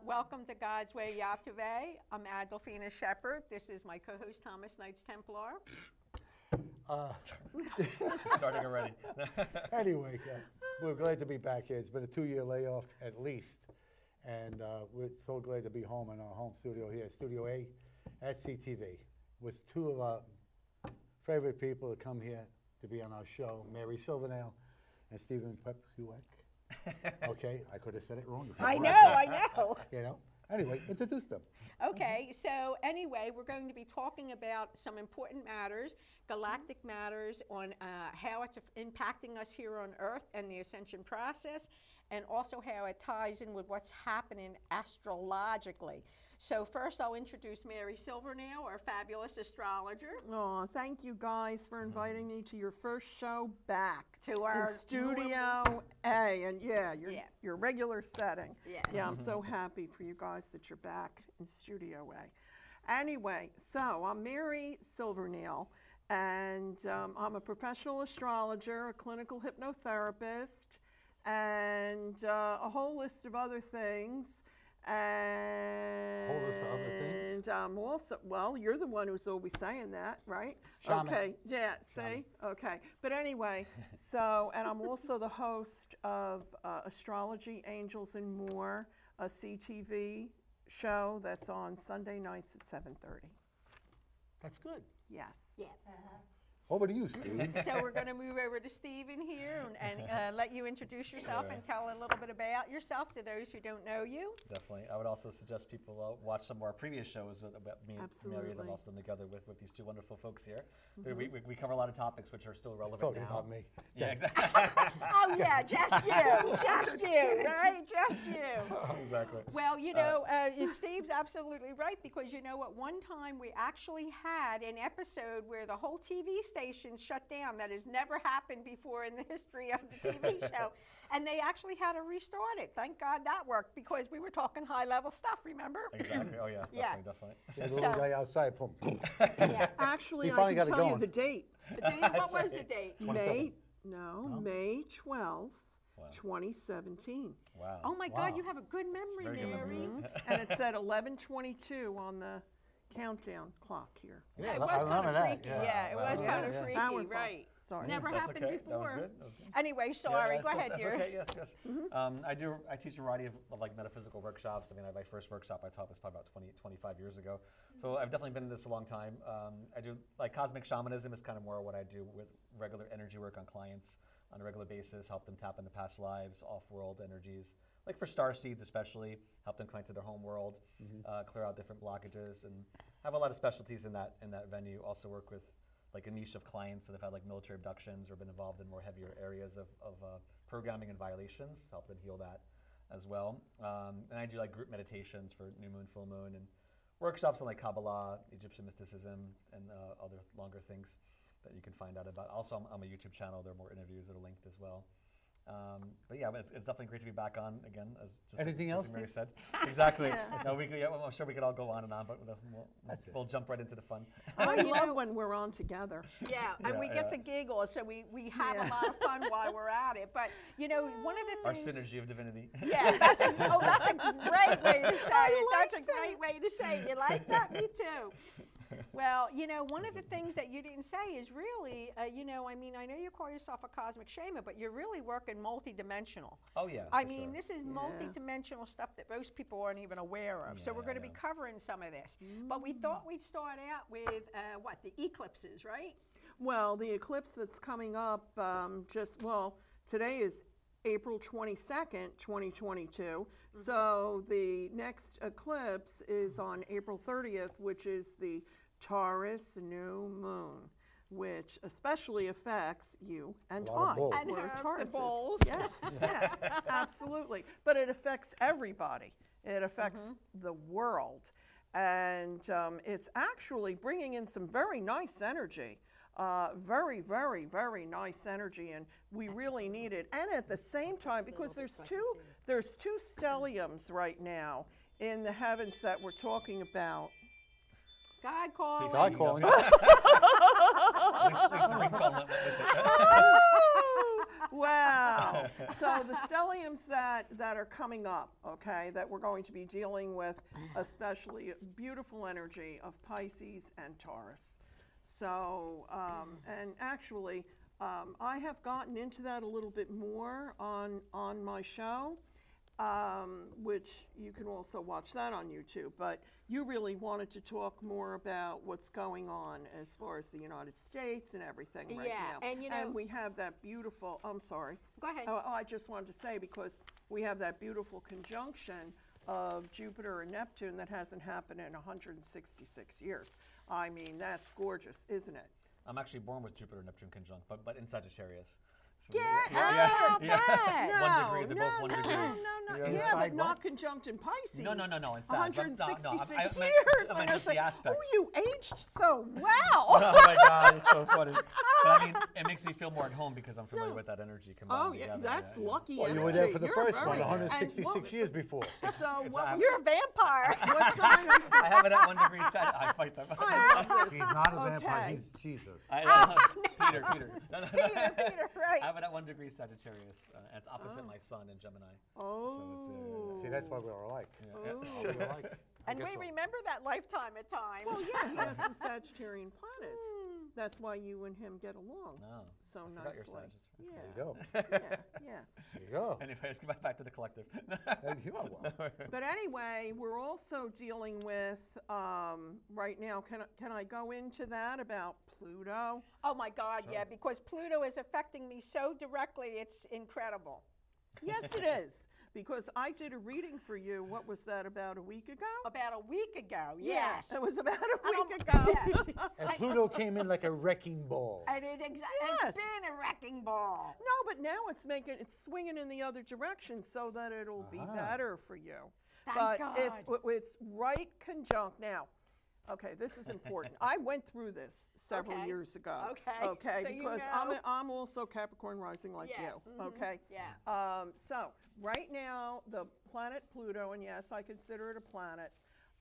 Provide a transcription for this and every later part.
Welcome to God's Way, YTVY. I'm Adolphina, Shephard. This is my co-host, Thomas Knights, Templar. Starting already. Anyway, we're glad to be back here. It's been a 2-year layoff at least, and we're so glad to be home in our home studio here, Studio A at CTV, with two of our favorite people to come here to be on our show, Mary Silvernail and Stephen Popiotek. Okay, I could have said it wrong. I know. You know. Anyway, introduce them. Okay, so anyway, we're going to be talking about some important matters, galactic matters, on how it's impacting us here on Earth and the ascension process, and also how it ties in with what's happening astrologically. So first I'll introduce Mary Silvernail, our fabulous astrologer. Oh, thank you guys for inviting me to your first show back. To our in Studio A, and your regular setting. Yeah, I'm so happy for you guys that you're back in Studio A. Anyway, so I'm Mary Silvernail, and I'm a professional astrologer, a clinical hypnotherapist, and a whole list of other things. And Whole list of other things? I'm also, well, you're the one who's always saying that, right? Shaman. Okay, yeah, Shaman. see? Okay. But anyway, so, and I'm also the host of Astrology, Angels, and More, a CTV show that's on Sunday nights at 7:30. That's good. Yes. Yeah. Over to you, Steve. So we're going to move over to Stephen here and let you introduce yourself and tell a little bit about yourself to those who don't know you. Definitely. I would also suggest people watch some of our previous shows about me and Mary and also together with these two wonderful folks here. We cover a lot of topics which are still relevant Talking now. about me. Yeah, exactly. Oh yeah, just you, right? Just you. Exactly. Well, you know, Steve's absolutely right, because you know what, one time we actually had an episode where the whole TV station shut down. That has never happened before in the history of the TV show. And they actually had to restart it. Thank God that worked, because we were talking high-level stuff, remember? Exactly. Oh, yes, definitely. Yeah, the little guy outside, boom, boom. Yeah. Actually, I can tell you the date. What was the date? May 12th, 2017. Wow. Oh my God, you have a good memory, Very good Mary. memory. And it said 11:22 on the countdown clock here. Yeah, it was kind of freaky. Yeah, it was kind of That freaky, was fun. right? Sorry. Never That's happened okay. before. That was good. That was good. Anyway, sorry. Go ahead, that's dear. okay. Yes. I teach a variety of like metaphysical workshops. I mean, my first workshop I taught was probably about 25 years ago. So I've definitely been in this a long time. I do like cosmic shamanism is kind of more what I do with regular energy work on clients on a regular basis, help them tap into past lives, off-world energies. Like for star seeds especially, help them connect to their home world, clear out different blockages, and have a lot of specialties in that venue. Also work with like a niche of clients that have had like military abductions or been involved in more heavier areas of programming and violations, help them heal that as well. And I do like group meditations for new moon, full moon, and workshops on like Kabbalah, Egyptian mysticism, and other longer things that you can find out about. Also, on my YouTube channel, there are more interviews that are linked as well. But yeah, it's definitely great to be back on again. As just Anything like, else? Mary said. Exactly. No, I'm sure we could all go on and on, but we'll jump right into the fun. I love when we're on together. Yeah, and we get the giggles, so we have a lot of fun while we're at it. But you know, one of the things. Our synergy of divinity. Yeah, that's a great way to say it. That's a great way to say it. You like that? Me too. Well, you know, one of the things that you didn't say is really, you know, I mean, I know you call yourself a cosmic shaman, but you're really working multi-dimensional. Oh, yeah. I mean, this is multi-dimensional stuff that most people aren't even aware of. So we're going to be covering some of this. But we thought we'd start out with, the eclipses, right? Well, the eclipse that's coming up today is April 22nd, 2022. So the next eclipse is on April 30th, which is the Taurus new moon, which especially affects you and I. And we're the bulls. Yeah, absolutely. But it affects everybody. It affects the world. And it's actually bringing in some very nice energy. Very, very, very nice energy, and we really need it. And at the same time, because there's two stelliums right now in the heavens that we're talking about. God calling. God calling. Wow. So the stelliums that are coming up, okay, that we're going to be dealing with, especially beautiful energy of Pisces and Taurus. So, and actually, I have gotten into that a little bit more on my show, which you can also watch that on YouTube. But you really wanted to talk more about what's going on as far as the United States and everything right now. And you know, and we have that beautiful, I'm sorry. Go ahead. Oh, I just wanted to say, because we have that beautiful conjunction of Jupiter and Neptune that hasn't happened in 166 years. I mean, that's gorgeous, isn't it? I'm actually born with Jupiter and Neptune conjunct, but in Sagittarius. So Get yeah, out that! No, 1 degree, they're both 1 degree. No. Yeah, Yeah, but side not what? conjunct in Pisces. No, in Sag. 166 I years. meant I just the aspect. Oh, you aged so well. Oh my God, it's so funny. But I mean, it makes me feel more at home because I'm familiar with that energy combined Oh, yeah, together. that's lucky Well, energy. you were there for the You're first very- one, and 166 years before. So It's what, abs- You're a vampire. what sign is I have it at 1 degree Sag. I fight them. I love this. He's not a vampire, Okay. he's Jesus. Peter. Peter, right. I have it at 1 degree Sagittarius. And it's opposite my sun in Gemini. Oh. See, that's why we're alike. Yeah. All we're alike. I And guess we so. remember that lifetime at times. Well, yeah, he has some Sagittarian planets. That's why you and him get along Oh, so I forgot your nicely. Sagittarius. Yeah. There you go. Yeah. There you go. Anyways, get back to the collective. You are well. But anyway, we're also dealing with right now. Can I go into that about Pluto? Oh my God, yeah, because Pluto is affecting me so directly, it's incredible. Yes, it is. Because I did a reading for you. What was that, about a week ago? About a week ago, Yeah, yes. it was about a And week I'm- ago. yeah. And Pluto came in like a wrecking ball. And Yes. it's been a wrecking ball. No, but now it's swinging in the other direction so that it'll be better for you. Thank but God. it's right conjunct now. Okay, this is important. I went through this several Okay. years ago. Okay. Okay, So you because know. I'm also Capricorn rising like Yeah. you. Okay. Yeah. So right now the planet Pluto, and yes, I consider it a planet.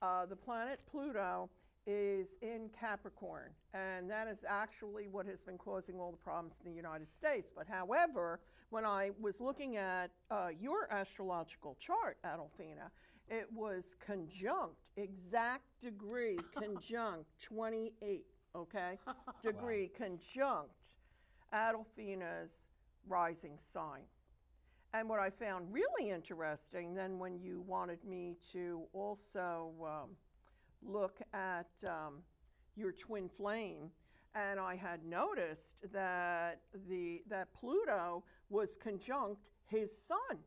The planet Pluto is in Capricorn, and that is actually what has been causing all the problems in the United States. But however, when I was looking at your astrological chart, Adolphina, it was conjunct, exact degree conjunct 28, okay? Degree conjunct Adolphina's rising sign. And what I found really interesting, then when you wanted me to also look at your twin flame, and I had noticed that that Pluto was conjunct his sun,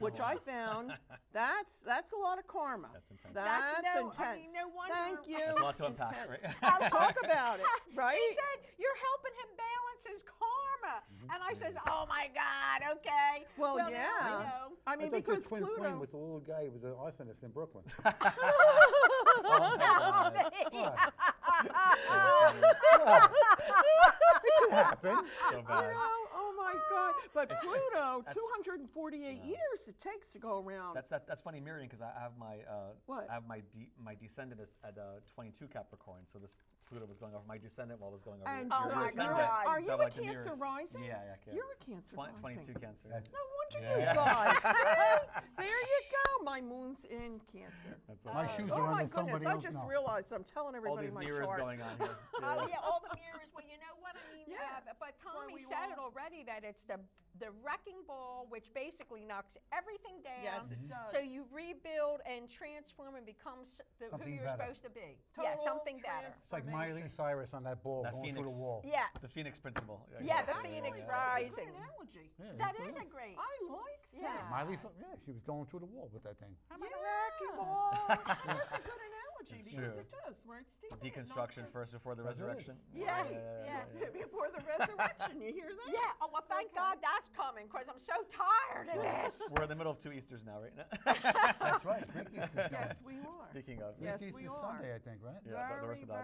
which I found that's a lot of karma. That's intense. That's intense. I mean, no wonder. Thank you. That's a lot to unpack, Intense. right? I'll talk about it, right? She said, you're helping him balance his karma. And I says, oh my God, okay. Well, now yeah. I know. I mean, I thought your because twin flame Pluto. was the little guy who was an arsonist in Brooklyn. It could happen. So You bad. know, oh my God! But It's- Pluto, that's- 248 years it takes to go around. That's funny, Miriam, because I have my What? I have my descendant is at 22 Capricorn, so this Pluto was going over my descendant while it was going over And your Oh my ascendant. God. are you So a like the Cancer mirrors. rising? Yeah. You're a Cancer rising. 22 Cancer. That's- No wonder Yeah. you guys. See? There you go. My moon's in Cancer. That's My so shoes funny. are Oh my under somebody goodness! I else just now. realized I'm telling All everybody these my mirrors chart. going on here. Oh yeah, all the mirrors. Well, you know what I mean. Yeah, But why Tommy we said it all- already that it's the wrecking ball, which basically knocks everything down. Yes, it does. So you rebuild and transform and become who Something you're better. supposed to be. Yeah, Total something better. It's like Miley Cyrus on that ball That going through Phoenix. the wall. Yeah, The Phoenix principle. Yeah, the Actually, Phoenix that's rising. a good analogy. Yeah, that it is a is. great. I like that. Yeah. Miley, yeah, she was going through the wall with that thing. I'm in a Yeah. wrecking ball. That's a good analogy It's because true. it does, right, Steve? Deconstruction first before the That's right. resurrection. Yeah, Yeah. Before the resurrection, you hear that? Yeah. Oh well, thank Okay. God that's coming because I'm so tired of this. We're in the middle of 2 Easters now, right? That's right. Greek Easter's coming. Yes, we are. Speaking of. Yes, Greek we Easter's are. Sunday, I think, right? Yeah, the Very, Orthodox.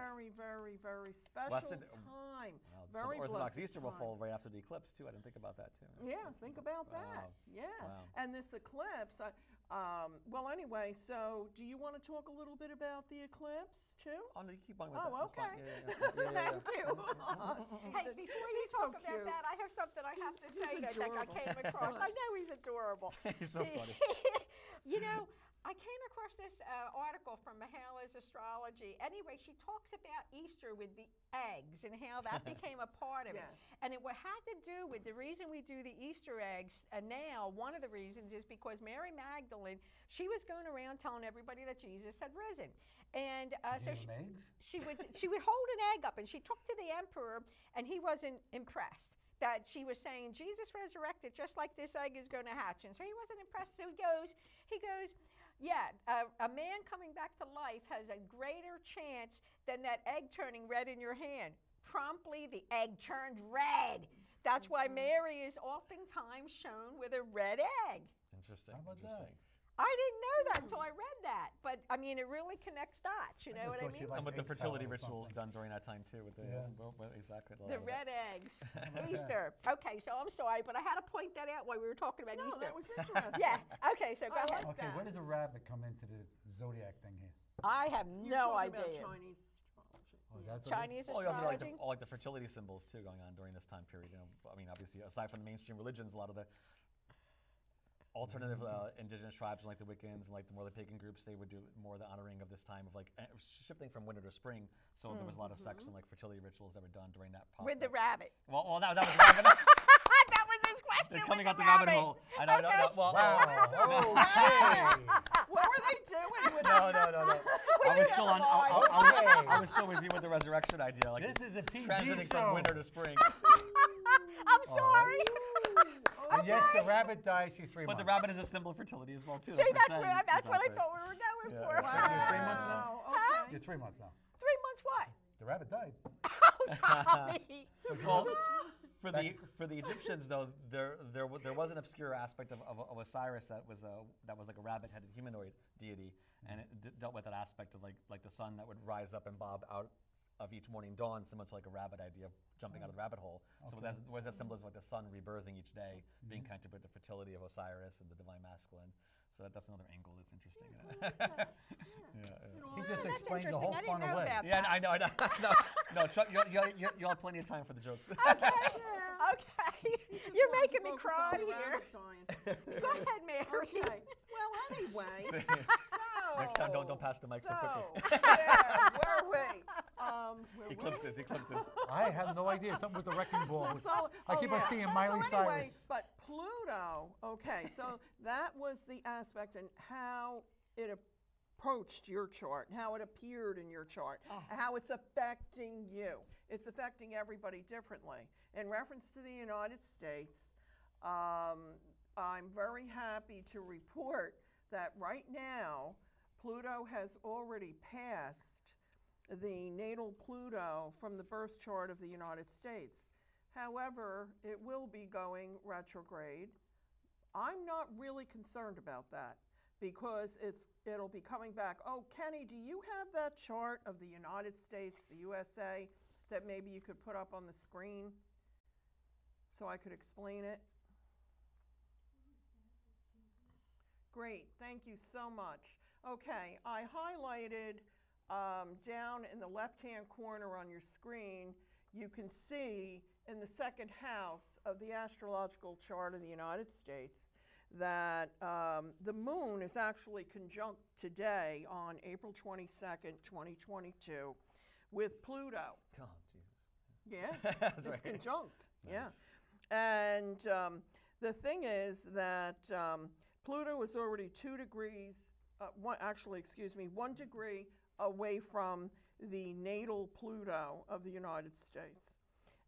very special Blessed- time. Wow, so Very the Orthodox blessed Easter will time. fall right after the eclipse too. I didn't think about that too. Yeah, think about that. Wow. Yeah, Wow. and this eclipse, Well, anyway, so do you want to talk a little bit about the eclipse too? Oh, no, you keep on with Oh, that. That's okay. fine. Yeah. Thank you. Hey, before you He's so talk about cute. that, I have something I have to say that I adorable. came across. I know he's adorable. He's so funny. You know, I came across this article from Mahala's Astrology. Anyway, she talks about Easter with the eggs and how that became a part of it. Yes. And it had to do with the reason we do the Easter eggs. And now, one of the reasons is because Mary Magdalene, she was going around telling everybody that Jesus had risen. And so she would hold an egg up, and she took to the emperor, and he wasn't impressed that she was saying Jesus resurrected just like this egg is going to hatch. And so he wasn't impressed. So he goes, yeah, a man coming back to life has a greater chance than that egg turning red in your hand. Promptly, the egg turned red. That's why Mary is oftentimes shown with a red egg. Interesting. How about Interesting. I didn't know that until I read that. But, I mean, it really connects dots. You know what I mean? And with the fertility rituals done during that time, too. With the, exactly. The red eggs. Easter. Okay, so I'm sorry, but I had to point that out while we were talking about No, Easter. that was interesting. Yeah, okay, so go I ahead. like Okay, that. where does a rabbit come into the zodiac thing here? I have You're no talking idea. about Chinese astrology. Oh, that's Chinese Well, you also astrology? all like the fertility symbols too going on during this time period. You know, I mean, obviously, aside from the mainstream religions, a lot of the alternative indigenous tribes, like the Wiccans and like the more the pagan groups, they would do more the honoring of this time of like shifting from winter to spring. So there was a lot of sex and like fertility rituals that were done during that. With the rabbit. Well, that was rabbit. That was his question. They're with coming the out the rabbit hole. I know. Okay. No, well, okay. What were they doing with no. I was still on. I was still with you with the resurrection idea. Like This is a PG transiting show. from winter to spring. I'm sorry. And yes, the rabbit dies. She's 3 months. But the rabbit is a symbol of fertility as well too. See, that's what what I thought we were going Yeah. for. Okay. You're 3 months now. Wow, okay. You're 3 months now. 3 months what? The rabbit died. Golly. Well, for the Egyptians though, there was an obscure aspect of Osiris that was like a rabbit-headed humanoid deity, and it dealt with that aspect of like the sun that would rise up and bob out of each morning dawn, similar to like a rabbit idea of jumping out of the rabbit hole. So where's that symbolism of like the sun rebirthing each day, being kind of with the fertility of Osiris and the divine masculine. So that's another angle that's interesting. He just That's explained the interesting. whole I didn't fun know away. about Yeah, that. I know. No, you'll have plenty of time for the jokes. Okay. You're making me Focus cry on the here. rabbit dying. Go ahead, Mary. Okay. Well, anyway, so Next time, don't pass the mic so quickly. Yeah, where were we? Eclipses. I have no idea. Something with the wrecking ball. So, I keep on seeing Miley so anyway, Cyrus. But Pluto, okay, so that was the aspect and how it approached your chart, how it appeared in your chart, how it's affecting you. It's affecting everybody differently. In reference to the United States, I'm very happy to report that right now, Pluto has already passed the natal Pluto from the birth chart of the United States. However, it will be going retrograde. I'm not really concerned about that because it'll be coming back. Oh, Kenny, do you have that chart of the United States, the USA, that maybe you could put up on the screen so I could explain it? Great, thank you so much. Okay, I highlighted down in the left-hand corner on your screen, you can see in the second house of the astrological chart of the United States that the moon is actually conjunct today on April 22nd, 2022 with Pluto. Oh, Jesus. Yeah, That's it's right. conjunct, Nice. yeah. And the thing is that Pluto is already 2 degrees, 1 degree away from the natal Pluto of the United States.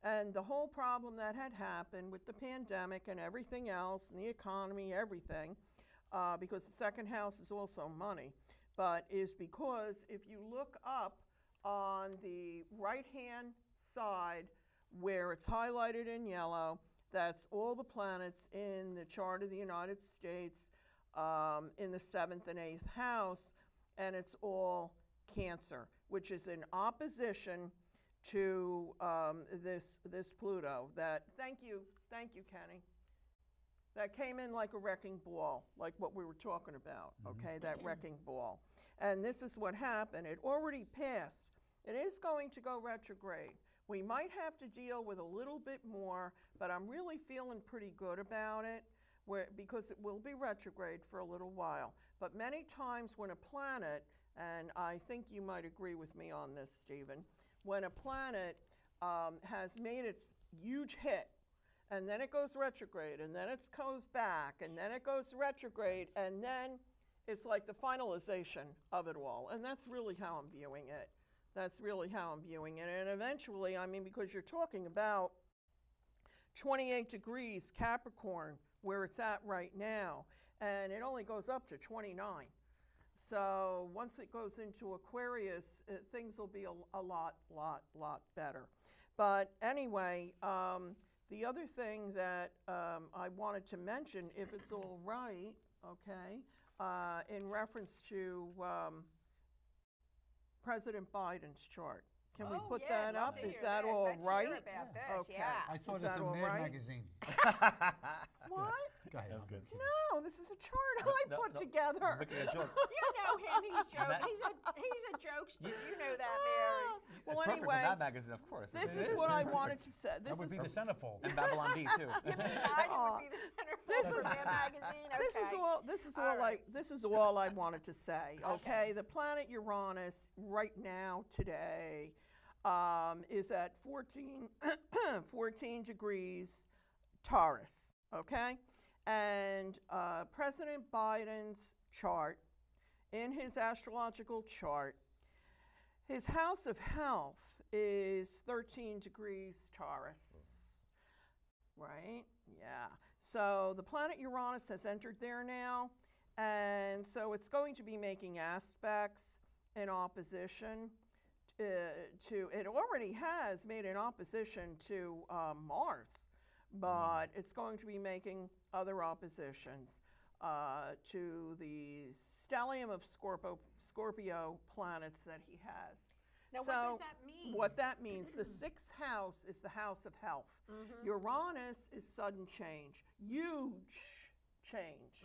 And the whole problem that had happened with the pandemic and everything else, and the economy, everything, because the second house is also money, but is because if you look up on the right-hand side where it's highlighted in yellow, that's all the planets in the chart of the United States in the 7th and 8th house, and it's all Cancer, which is in opposition to this Pluto. Thank you, Kenny. that came in like a wrecking ball, like what we were talking about, okay, that wrecking ball. And this is what happened. It already passed. It is going to go retrograde. We might have to deal with a little bit more, but I'm really feeling pretty good about it because it will be retrograde for a little while. But many times when a planet, and I think you might agree with me on this, Stephen, when a planet has made its huge hit, and then it goes retrograde, and then it goes back, and then it goes retrograde, and then it's like the finalization of it all. And that's really how I'm viewing it. That's really how I'm viewing it. And eventually, I mean, because you're talking about 28 degrees Capricorn, where it's at right now, and it only goes up to 29. So once it goes into Aquarius, things will be a lot better. But anyway, the other thing that I wanted to mention, if it's all right, okay, in reference to President Biden's chart. Can we put that up? Is that all right? Okay. I saw Is this that in all Mad right? Magazine. What? Go ahead. That's good. No, this is a chart I put together. Making a joke. You know him, he's joking. He's a jokester. You know that, Mary. Well, It's perfect anyway, for that magazine, of course. this It is what I wanted to say. That would be the centerfold. And Babylon B too. Biden would be the centerfold for that magazine. Okay. This is all I wanted to say. Okay, the planet Uranus right now today is at 14 degrees Taurus. Okay, and President Biden's chart, in his astrological chart, his house of health is 13 degrees Taurus, right? Yeah. So the planet Uranus has entered there now, and so it's going to be making aspects in opposition to, it already has made an opposition to Mars, but it's going to be making other oppositions to the stellium of Scorpio planets that he has. Now, So what does that mean? what that means, the sixth house is the house of health. Uranus is sudden change, huge change,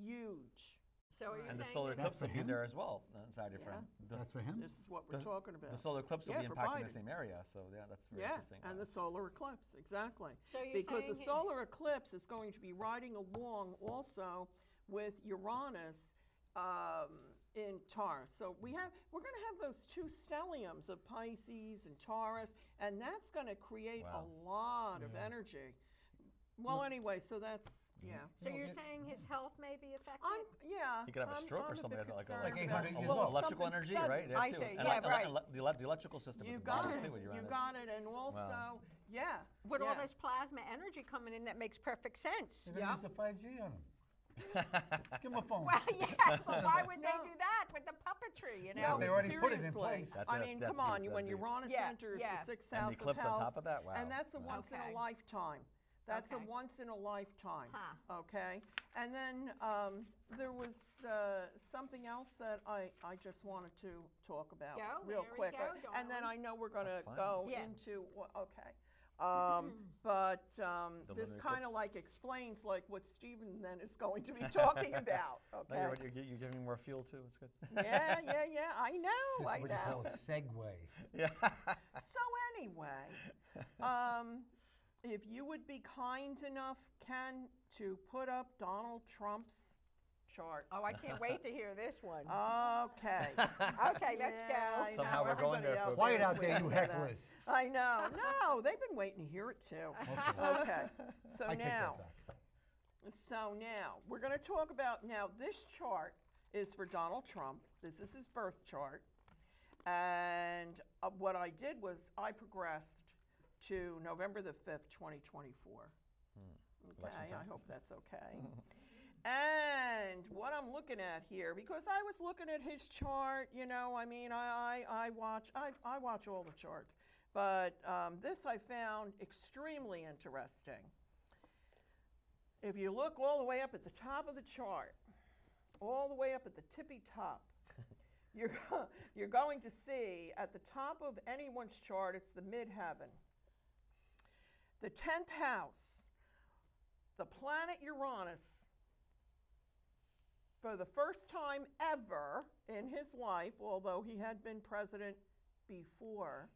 huge. So are you And the saying solar that- eclipse will be him? there as well inside your Yeah. friend. That's for him? This is what we're talking about. The solar eclipse will Yeah, be for impacting the Biden. same area, so yeah, that's very Yeah, interesting. and the solar eclipse, exactly. So you're Because the saying solar eclipse is going to be riding along also with Uranus in Taurus. So we're going to have those two stelliums of Pisces and Taurus, and that's going to create Wow. a lot of energy. Well, anyway, so that's, yeah. So you're saying his health may be affected? Yeah. He could have a stroke or I'm something bit like concerned Like 800 about- years well, old. electrical something energy, sudden. right? There I too. see, And yeah, right. the electrical system You with the got body it. too with You Uranus. got it. And also, yeah. With all yeah. this plasma energy coming in, that makes perfect sense. They're going to use the 5G on him. Give him a phone. Well, yeah, but why would they No. do that with the puppetry, you Yeah, know? they already put it in seriously. place. That's I it, mean, that's come on, deep, when that's deep. Uranus Yeah, enters yeah. the sixth And house the eclipse of on health, top of that? Wow. and that's a Wow. once in Okay. a lifetime. That's Okay. a once in a lifetime. Huh. Okay, and then there was something else that I just wanted to talk about Go, real Mary, quick, go, and then darling. I know we're going to That's fine. go Yeah. into okay. But this lunar kind of eclipse. like explains like what Stephen then is going to be talking about. No, Okay. you're giving me more fuel too. It's good. Yeah. I know. This I is what you call know. a segue. Yeah. So anyway, if you would be kind enough, Ken, to put up Donald Trump's chart. Oh, I can't wait to hear this one. Okay. Okay, let's Yeah, go. I Somehow know, we're going there, everybody folks. Quiet is out there, waiting you for that. hecklers. I know. No, they've been waiting to hear it too. Okay. So I take now, that back. we're going to talk about this chart is for Donald Trump. This is his birth chart. And what I did was I progressed to November the 5th, 2024. Okay, Election I time. hope that's okay. And what I'm looking at here, because I was looking at his chart, you know, I mean, I watch all the charts, but this I found extremely interesting. If you look all the way up at the top of the chart, all the way up at the tippy top, you're going to see at the top of anyone's chart, it's the midheaven. The 10th house. the planet Uranus, for the first time ever in his life, although he had been president before,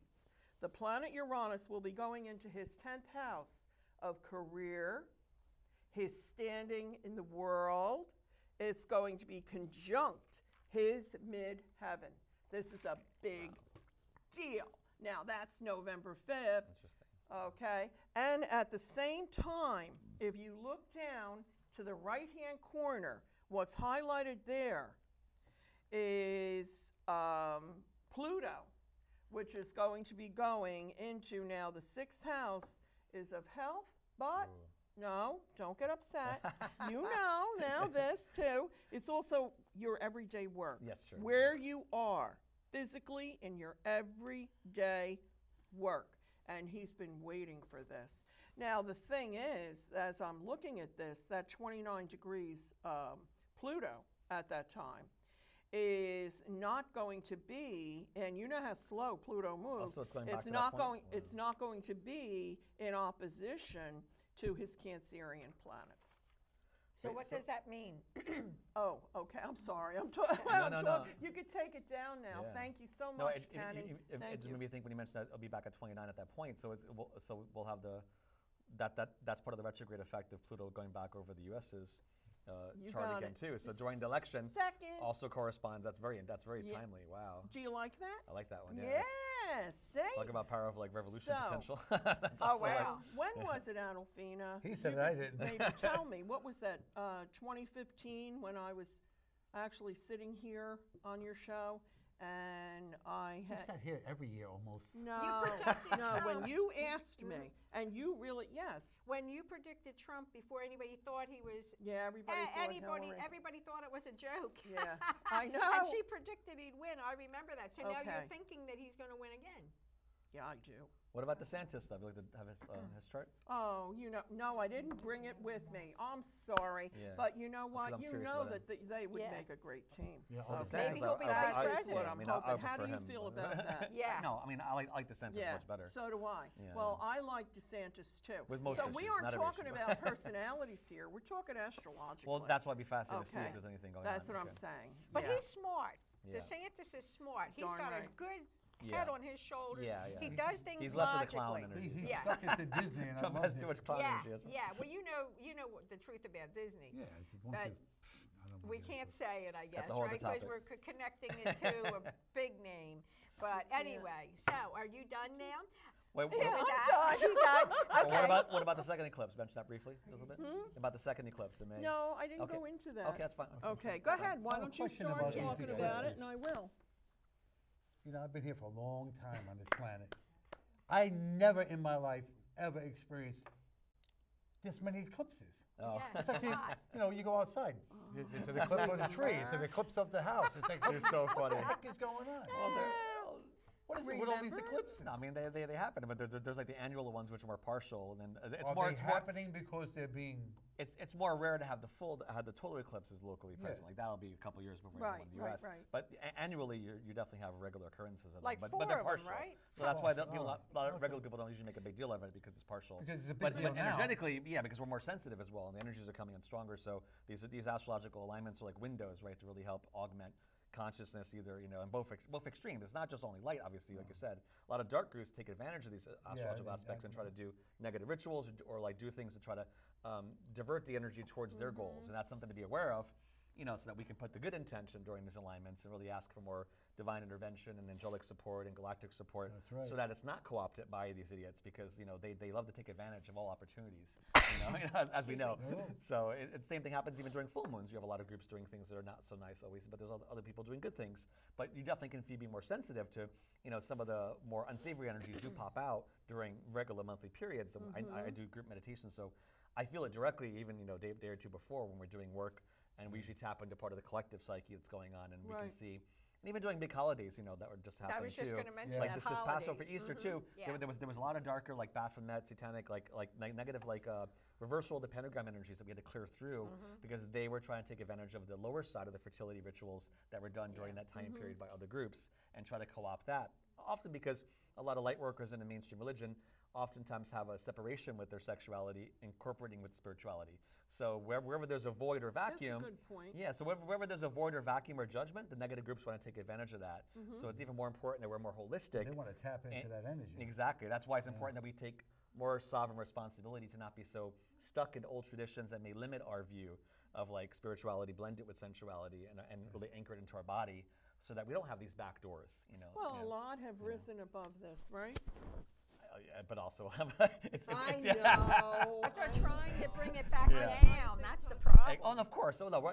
the planet Uranus will be going into his 10th house of career, his standing in the world. It's going to be conjunct his midheaven. This is a big deal. Now, that's November 5th. Interesting. Okay? And at the same time, if you look down to the right-hand corner, what's highlighted there is Pluto, which is going to be going into now the 6th house is of health, but no, don't get upset. You know now this too. It's also your everyday work. Yes, true. Where you are physically in your everyday work. And he's been waiting for this. Now, the thing is, as I'm looking at this, that 29 degrees Pluto at that time is not going to be, and you know how slow Pluto moves. Also, it's going back it's to not that point? going. It's not going to be in opposition to his Cancerian planets. So what does that mean? Oh, okay. I'm sorry. I'm talking. No. You could take it down now. Yeah. Thank you so No, much, Kenny. it Thank just you. made me think when you mentioned that it'll be back at 29 at that point. So we'll have that's part of the retrograde effect of Pluto going back over the U.S.'s You chart got again it. too. So during the election, Second. also corresponds. That's very Yeah. timely. Wow, Do you like that? I like that one. Yes. See? Talk about power of like revolution So- potential. That's Oh, also like- wow. When was it, Adolphina? He said You it, I could didn't. Maybe tell me, what was that, 2015, when I was actually sitting here on your show, and I He had... sat here every year almost. No, predicted no, when Trump. you asked me, and you really, yes, When you predicted Trump before anybody thought he was, yeah, everybody thought Hillary. everybody thought it was a joke. Yeah, I And know. she predicted he'd win. I remember that. So now Okay. you're thinking that he's going to win again. Yeah, I do. What about DeSantis stuff? You like to have his chart? Oh, you know, no, I didn't bring it with me. I'm sorry. Yeah. But you know Because what? I'm You curious know about that they would Yeah. make a great team. Yeah, Well, okay. Maybe DeSantis, he'll be I- vice I- president. What I'm I mean, I hoping. How do prefer you him, feel but- about that? Yeah. No, I mean I like DeSantis Yeah, much better. so do I. Yeah. Well, I like DeSantis too. With most so we issues, aren't not every talking issue. about personalities here. We're talking astrologically. Well, that's why I'd be fascinated to see Okay. if there's anything going That's on. what I'm Okay. saying. But yeah. he's smart. Yeah. DeSantis is smart. He's Darn got right. a good Yeah. head on his shoulders. Yeah, yeah. He does things He's less of the logically. clown energy. He's Yeah. stuck at the Disney, and I Trump love has him. too much clown Yeah, energy. That's yeah. Well, you know what the truth about Disney. Yeah, it's a bunch But of. I don't We wanna get can't into it. say it, I guess, a whole other right? Because topic. we're connecting it to a big name. But anyway, so are you done now? Wait, With I'm that? done. You done? well, Okay. what about the second eclipse? Mention that briefly, a little bit. About the second eclipse in May. No, I didn't Okay. go into that. Okay, that's fine. Okay, go ahead. Why I have a don't you question start about talking these about it, eclipses. and I will. You know, I've been here for a long time on this planet. I never in my life ever experienced this many eclipses. Oh. Yeah. It's like Why? you go outside. It's an eclipse of the tree. It's an eclipse of the house. It's like, You're so funny. what the heck is going on? What is it with all these Remember? eclipses? No, I mean they happen, but there's like the annual ones which are more partial, and then it's Are more they it's more happening because they're being? it's more rare to have the total eclipses locally Yeah. present. Like that'll be a couple years before Right, one in the right, U.S. right. But annually, you definitely have regular occurrences of Like them. four But they're of 'em, partial. right? So that's why Partial, a lot of okay. regular people don't usually make a big deal of it because it's partial. Because it's a big but deal now. energetically, yeah, because we're more sensitive as well, and the energies are coming in stronger. So these astrological alignments are like windows, right, to really help augment consciousness, either in both extremes. It's not just only light, obviously, like you said. A lot of dark groups take advantage of these astrological aspects and try to do negative rituals or like do things to try to divert the energy towards their goals, and that's something to be aware of. So that we can put the good intention during these alignments and really ask for more divine intervention and angelic support and galactic support, That's right. so that it's not co-opted by these idiots, because they love to take advantage of all opportunities, as we know. So the same thing happens even during full moons. You have a lot of groups doing things that are not so nice always, but there's other people doing good things. But you definitely can be more sensitive to some of the more unsavory energies do pop out during regular monthly periods. I do group meditation, so I feel it directly even day or two before when we're doing work. And we usually tap into part of the collective psyche that's going on, and we can Right. see, and even during big holidays, that were just happening I was just too. going to mention Like that this Passover, holidays. Easter too. Yeah. There was a lot of darker, like Baphomet, satanic, like negative, reversal of the pentagram energies that we had to clear through because they were trying to take advantage of the lower side of the fertility rituals that were done during that time period by other groups and try to co-opt that. often because a lot of light workers in the mainstream religion oftentimes have a separation with their sexuality, incorporating with spirituality. So wherever there's a void or vacuum, That's a good point. yeah. So wherever there's a void or vacuum or judgment, the negative groups want to take advantage of that. So it's even more important that we're more holistic. They want to tap into that energy. Exactly. That's why it's important that we take more sovereign responsibility to not be so stuck in old traditions that may limit our view of like spirituality blended with sensuality and really anchored into our body, so that we don't have these back doors. Well, a lot have risen above this, right? Yeah, but also it's I yeah. know. But they're trying to bring it back Yeah. down. That's the problem. Oh, and of course. So no,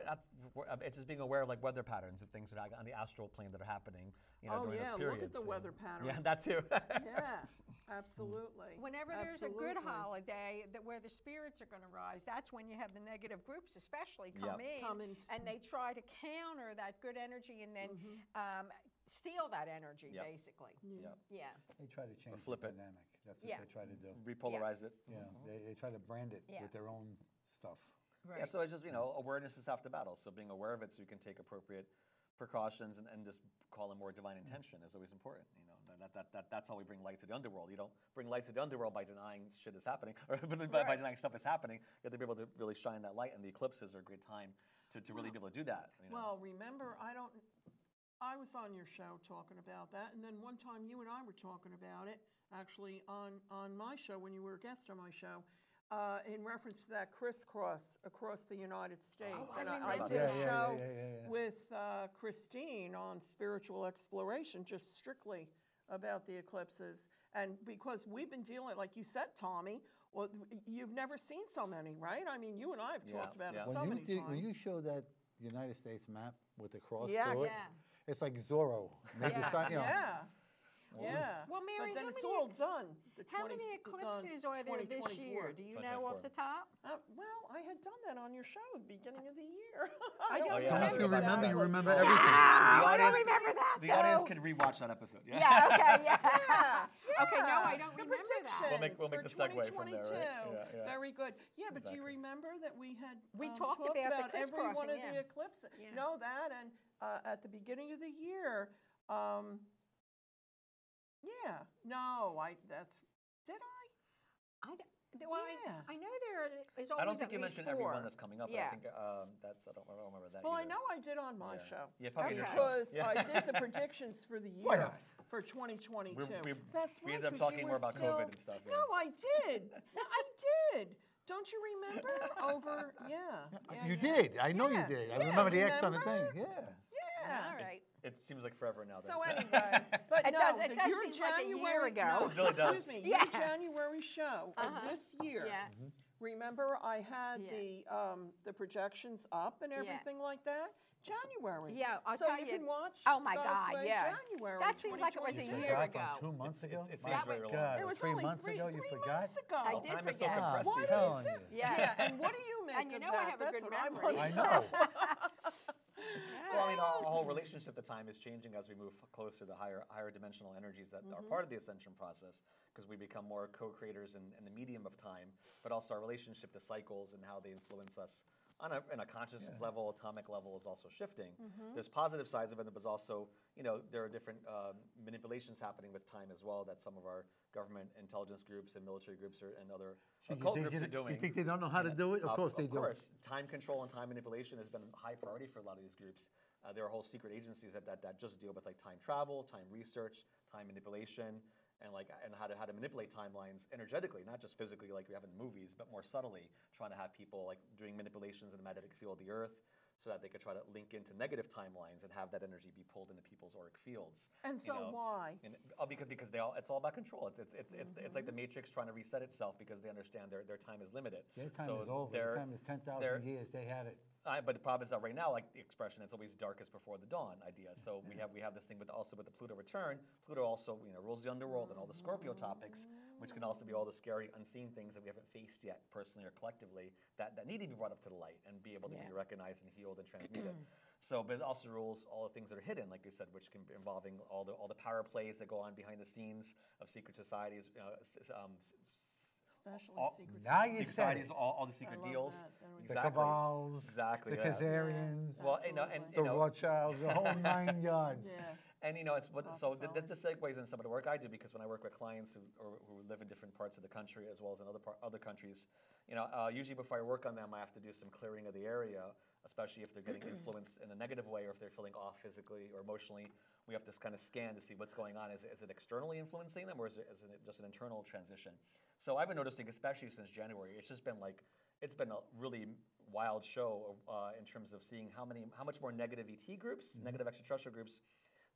it's just being aware of like weather patterns of things that are on the astral plane that are happening. During those periods. Look at the weather patterns. Yeah, that too. Yeah, absolutely. Whenever there's a good Absolutely. holiday where the spirits are going to rise, that's when you have the negative groups especially come in, and they try to counter that good energy and then steal that energy, basically. Yeah. They try to change flip the it. dynamic. That's what they try to do. Repolarize it. Yeah, they try to brand it with their own stuff. Yeah, so it's just, awareness is half the battle. So being aware of it so you can take appropriate precautions and just call in more divine intention is always important. That's how we bring light to the underworld. You don't bring light to the underworld by denying shit is happening, or by denying stuff is happening. You have to be able to really shine that light, and the eclipses are a great time to really be able to do that. Well, remember, I was on your show talking about that, and then one time you and I were talking about it, actually on my show when you were a guest on my show, in reference to that crisscross across the United States. And I did a show with Christine on spiritual exploration, just strictly about the eclipses. And because we've been dealing, like you said, Tommy, well, you've never seen so many, right? I mean, you and I have talked about it so many times. When you show that United States map with the cross Yeah. through it, it's like Zorro. Yeah. Well, Mary, but then how it's many- all done. How many eclipses are there this year? Do you know off the top? Well, I had done that on your show at the beginning of the year. I don't If you remember that. remember, you remember everything. I don't remember that. The audience can rewatch that episode. Yeah, okay, yeah. Yeah. Okay, no, I don't The remember that. We'll make for the segue from there, right? 2022. Yeah. Very good. Yeah, but do you Exactly. remember that we had We talked about the every one of crisscrossing, the eclipses? Yeah. Know that, and at the beginning of the year, yeah, no, did I? Well, Yeah. I know there is always I don't think at you least mentioned every 4. one that's coming up. Yeah. I think I don't remember that. Well, I either. know I did on my Yeah. show. Yeah, probably your show. Because Yeah. I did the predictions for the Why year not? for 2022. We That's right, ended up 'cause talking you more were about still- COVID and stuff. Yeah. No, I did. No, I did. Don't you remember? Over, yeah. You did. I know you Yeah. did. I Yeah, remember the X on the thing. remember? Yeah. Yeah. All right. It seems like forever now. So then. anyway, but It no, does your seem like a year January, ago. no, It really does. excuse me, Yeah. your January show of this year. Yeah. Remember, I had Yeah. the projections up and everything like that. January. Yeah, I'll so tell you you- can watch. Oh my God's God, Way yeah. January. That seems like it was a 2022. year Forgot ago. from 2 months ago. It My seems very long. God, It was 3 only months ago. You three forgot. months ago. I Well, did time is so forget. compressed I'm these telling days. you. Yeah. And what do you make And you of know that? I have a That's good what I memory. want I to know. Well, I mean, our whole relationship to time is changing as we move closer to higher dimensional energies that are part of the ascension process, because we become more co-creators in the medium of time, but also our relationship to cycles and how they influence us in a consciousness level, atomic level is also shifting. There's positive sides of it, but there's also, there are different manipulations happening with time as well that some of our government intelligence groups and military groups and other occult groups are doing. You think they don't know how to do it? Of course they do. Of course. Time control and time manipulation has been a high priority for a lot of these groups. There are whole secret agencies that just deal with like time travel, time research, time manipulation, and how to manipulate timelines energetically, not just physically like we have in movies, but more subtly, trying to have people like doing manipulations in the magnetic field of the Earth, so that they could try to link into negative timelines and have that energy be pulled into people's auric fields. And so why? And because it's all about control. It's like the Matrix trying to reset itself because they understand their time is limited. Their time So is over. Their time is 10,000 years. They had it. But the problem is that right now, like the expression, it's always darkest before the dawn idea. So we have this thing with the Pluto return. Pluto also rules the underworld and all the Scorpio topics, which can also be all the scary unseen things that we haven't faced yet, personally or collectively, that need to be brought up to the light and be able to be recognized and healed and transmuted. So, but it also rules all the things that are hidden, like you said, which can be involving all the power plays that go on behind the scenes of secret societies. Especially secret now society. you Secret said societies, it. all the secret I love deals. that. There we The go. Cabals, Exactly. the yeah. Khazarians, Well, Absolutely. the Rothschilds, the whole 9 yards. Yeah. And this segues into some of the work I do, because when I work with clients who live in different parts of the country as well as in other countries, usually before I work on them, I have to do some clearing of the area, especially if they're getting influenced in a negative way or if they're feeling off physically or emotionally. We have to kind of scan to see what's going on. Is it externally influencing them, or is it just an internal transition? So I've been noticing, especially since January, it's just been it's been a really wild show in terms of seeing how much more negative ET groups, negative extraterrestrial groups,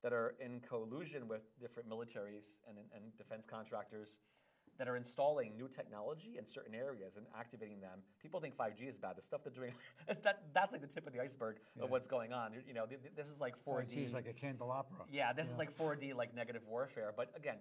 that are in collusion with different militaries and defense contractors that are installing new technology in certain areas and activating them. People think 5G is bad. The stuff they're doing, that's like the tip of the iceberg of what's going on. This is like 4D. 5G is like a candelabra. Yeah, this is like 4D, like negative warfare. But again,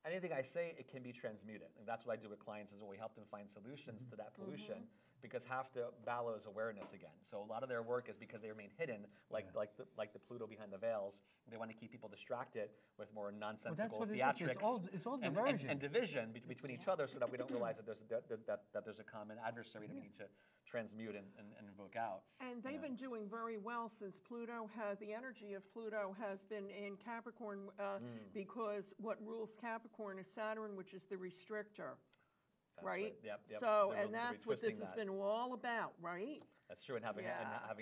anything I say, it can be transmuted. And that's what I do with clients, is we help them find solutions to that pollution, because half the battle is awareness again. So a lot of their work is because they remain hidden, like the Pluto behind the veils. They want to keep people distracted with more nonsensical theatrics it's all diversion. and division between each other, so that we don't realize that there's a common adversary that we need to transmute and invoke out. And they've been doing very well since the energy of Pluto has been in Capricorn, because what rules Capricorn is Saturn, which is the restrictor. That's right? Yep. So, and that's what this has been all about, right? That's true, and having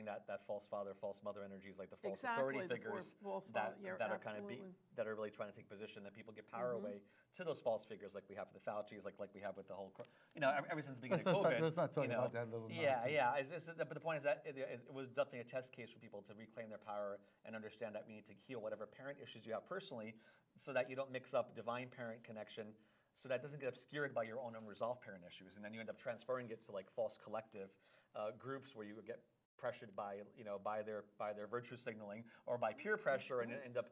that false father, false mother energies, like the false Exactly, authority figures that are really trying to take position, that people get power away to those false figures, like we have with the Faucis, like we have with the whole, ever since the beginning of COVID. Let's not talk about that little nonsense. Yeah. It's just, but the point is that it was definitely a test case for people to reclaim their power and understand that we need to heal whatever parent issues you have personally, so that you don't mix up divine parent connection, so that doesn't get obscured by your own unresolved parent issues, and then you end up transferring it to like false collective groups where you get pressured by their virtue signaling or by peer pressure, and end up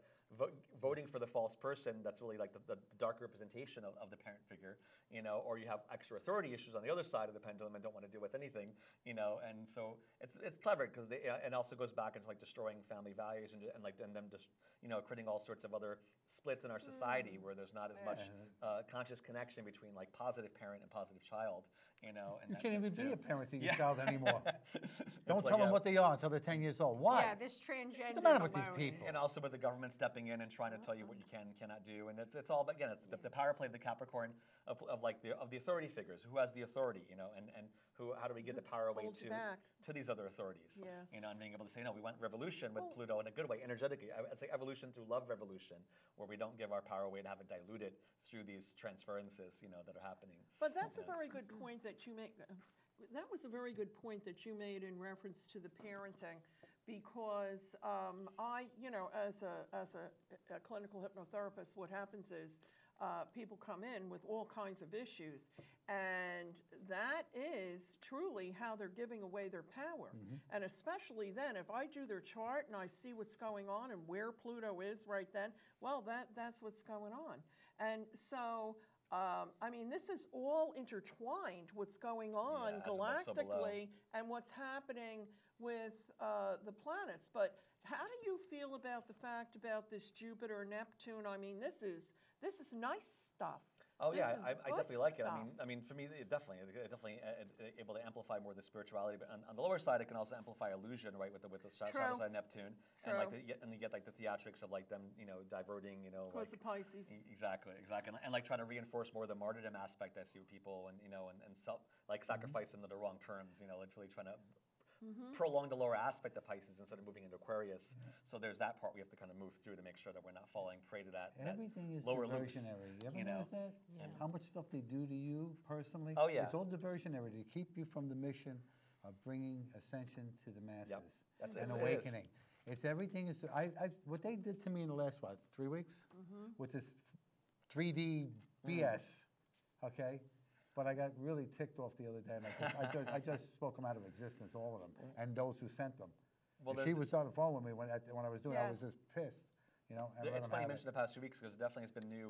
voting for the false person that's really like the dark representation of the parent figure, or you have extra authority issues on the other side of the pendulum and don't want to deal with anything, and so it's clever, because it also goes back into like destroying family values and them just creating all sorts of other splits in our society where there's not as much conscious connection between like positive parent and positive child, You can't even be a parent to your child anymore. Don't tell them what they are until they're 10 years old. Why? Yeah, this transgender. What's the matter with these people? And also with the government stepping in and trying to tell you what you can and cannot do, and it's all. But again, it's the power play of the Capricorn of the authority figures. Who has the authority? And how do we get the power away to these other authorities? Yeah. And being able to say, no, we want revolution with Pluto in a good way, energetically. I'd say evolution through love revolution, where we don't give our power away and have it diluted through these transferences, that are happening. But that's a very good point that you make. That was a very good point that you made in reference to the parenting, because as a clinical hypnotherapist, what happens is people come in with all kinds of issues, and that is truly how they're giving away their power. And especially then, if I do their chart and I see what's going on and where Pluto is right then, well, that's what's going on. And so, this is all intertwined, what's going on galactically and what's happening with the planets. But how do you feel about the fact about this Jupiter, Neptune? This is nice stuff. Oh yeah, I definitely like it. For me, it definitely able to amplify more the spirituality. But on the lower side, it can also amplify illusion, right, with the shadow side Neptune, and you get like the theatrics of like them, diverting, Because of Pisces. Exactly, and like trying to reinforce more the martyrdom aspect I see with people, and self sacrificing to the wrong terms, literally trying to prolong the lower aspect of Pisces instead of moving into Aquarius. So there's that part we have to kind of move through to make sure that we're not falling prey to that. Everything is lower diversionary. You ever notice that? Yeah. How much stuff they do to you personally? Oh yeah. It's all diversionary to keep you from the mission of bringing ascension to the masses and awakening. It's everything is. What they did to me in the last 3 weeks with this 3D BS. Okay. But I got really ticked off the other day, and I just spoke them out of existence, all of them, and those who sent them. Well, she was on the phone with me when I was doing it. I was just pissed, It's funny you mentioned the past 2 weeks, because definitely has been new.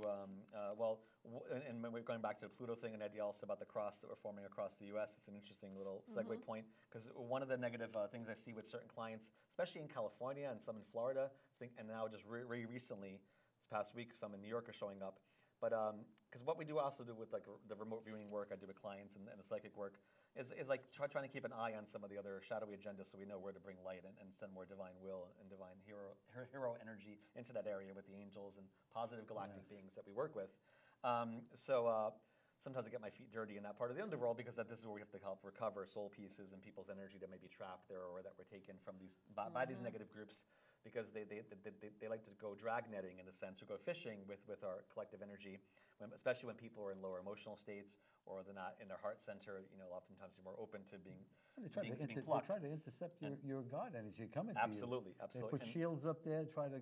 And we're going back to the Pluto thing, and idea also about the cross that we're forming across the U.S. It's an interesting little segue point, because one of the negative things I see with certain clients, especially in California and some in Florida, and now just recently, this past week, some in New York are showing up, But because what we do also do with like the remote viewing work I do with clients and the psychic work is like trying to keep an eye on some of the other shadowy agendas so we know where to bring light and send more divine will and divine hero energy into that area with the angels and positive galactic beings that we work with. Sometimes I get my feet dirty in that part of the underworld because this is where we have to help recover soul pieces and people's energy that may be trapped there or that were taken from these by these negative groups, because they like to go drag netting in a sense, or go fishing with our collective energy, especially when people are in lower emotional states or they're not in their heart center. Oftentimes they're more open to being plucked. They try to intercept your God energy coming to you. Absolutely. They put shields up there, try to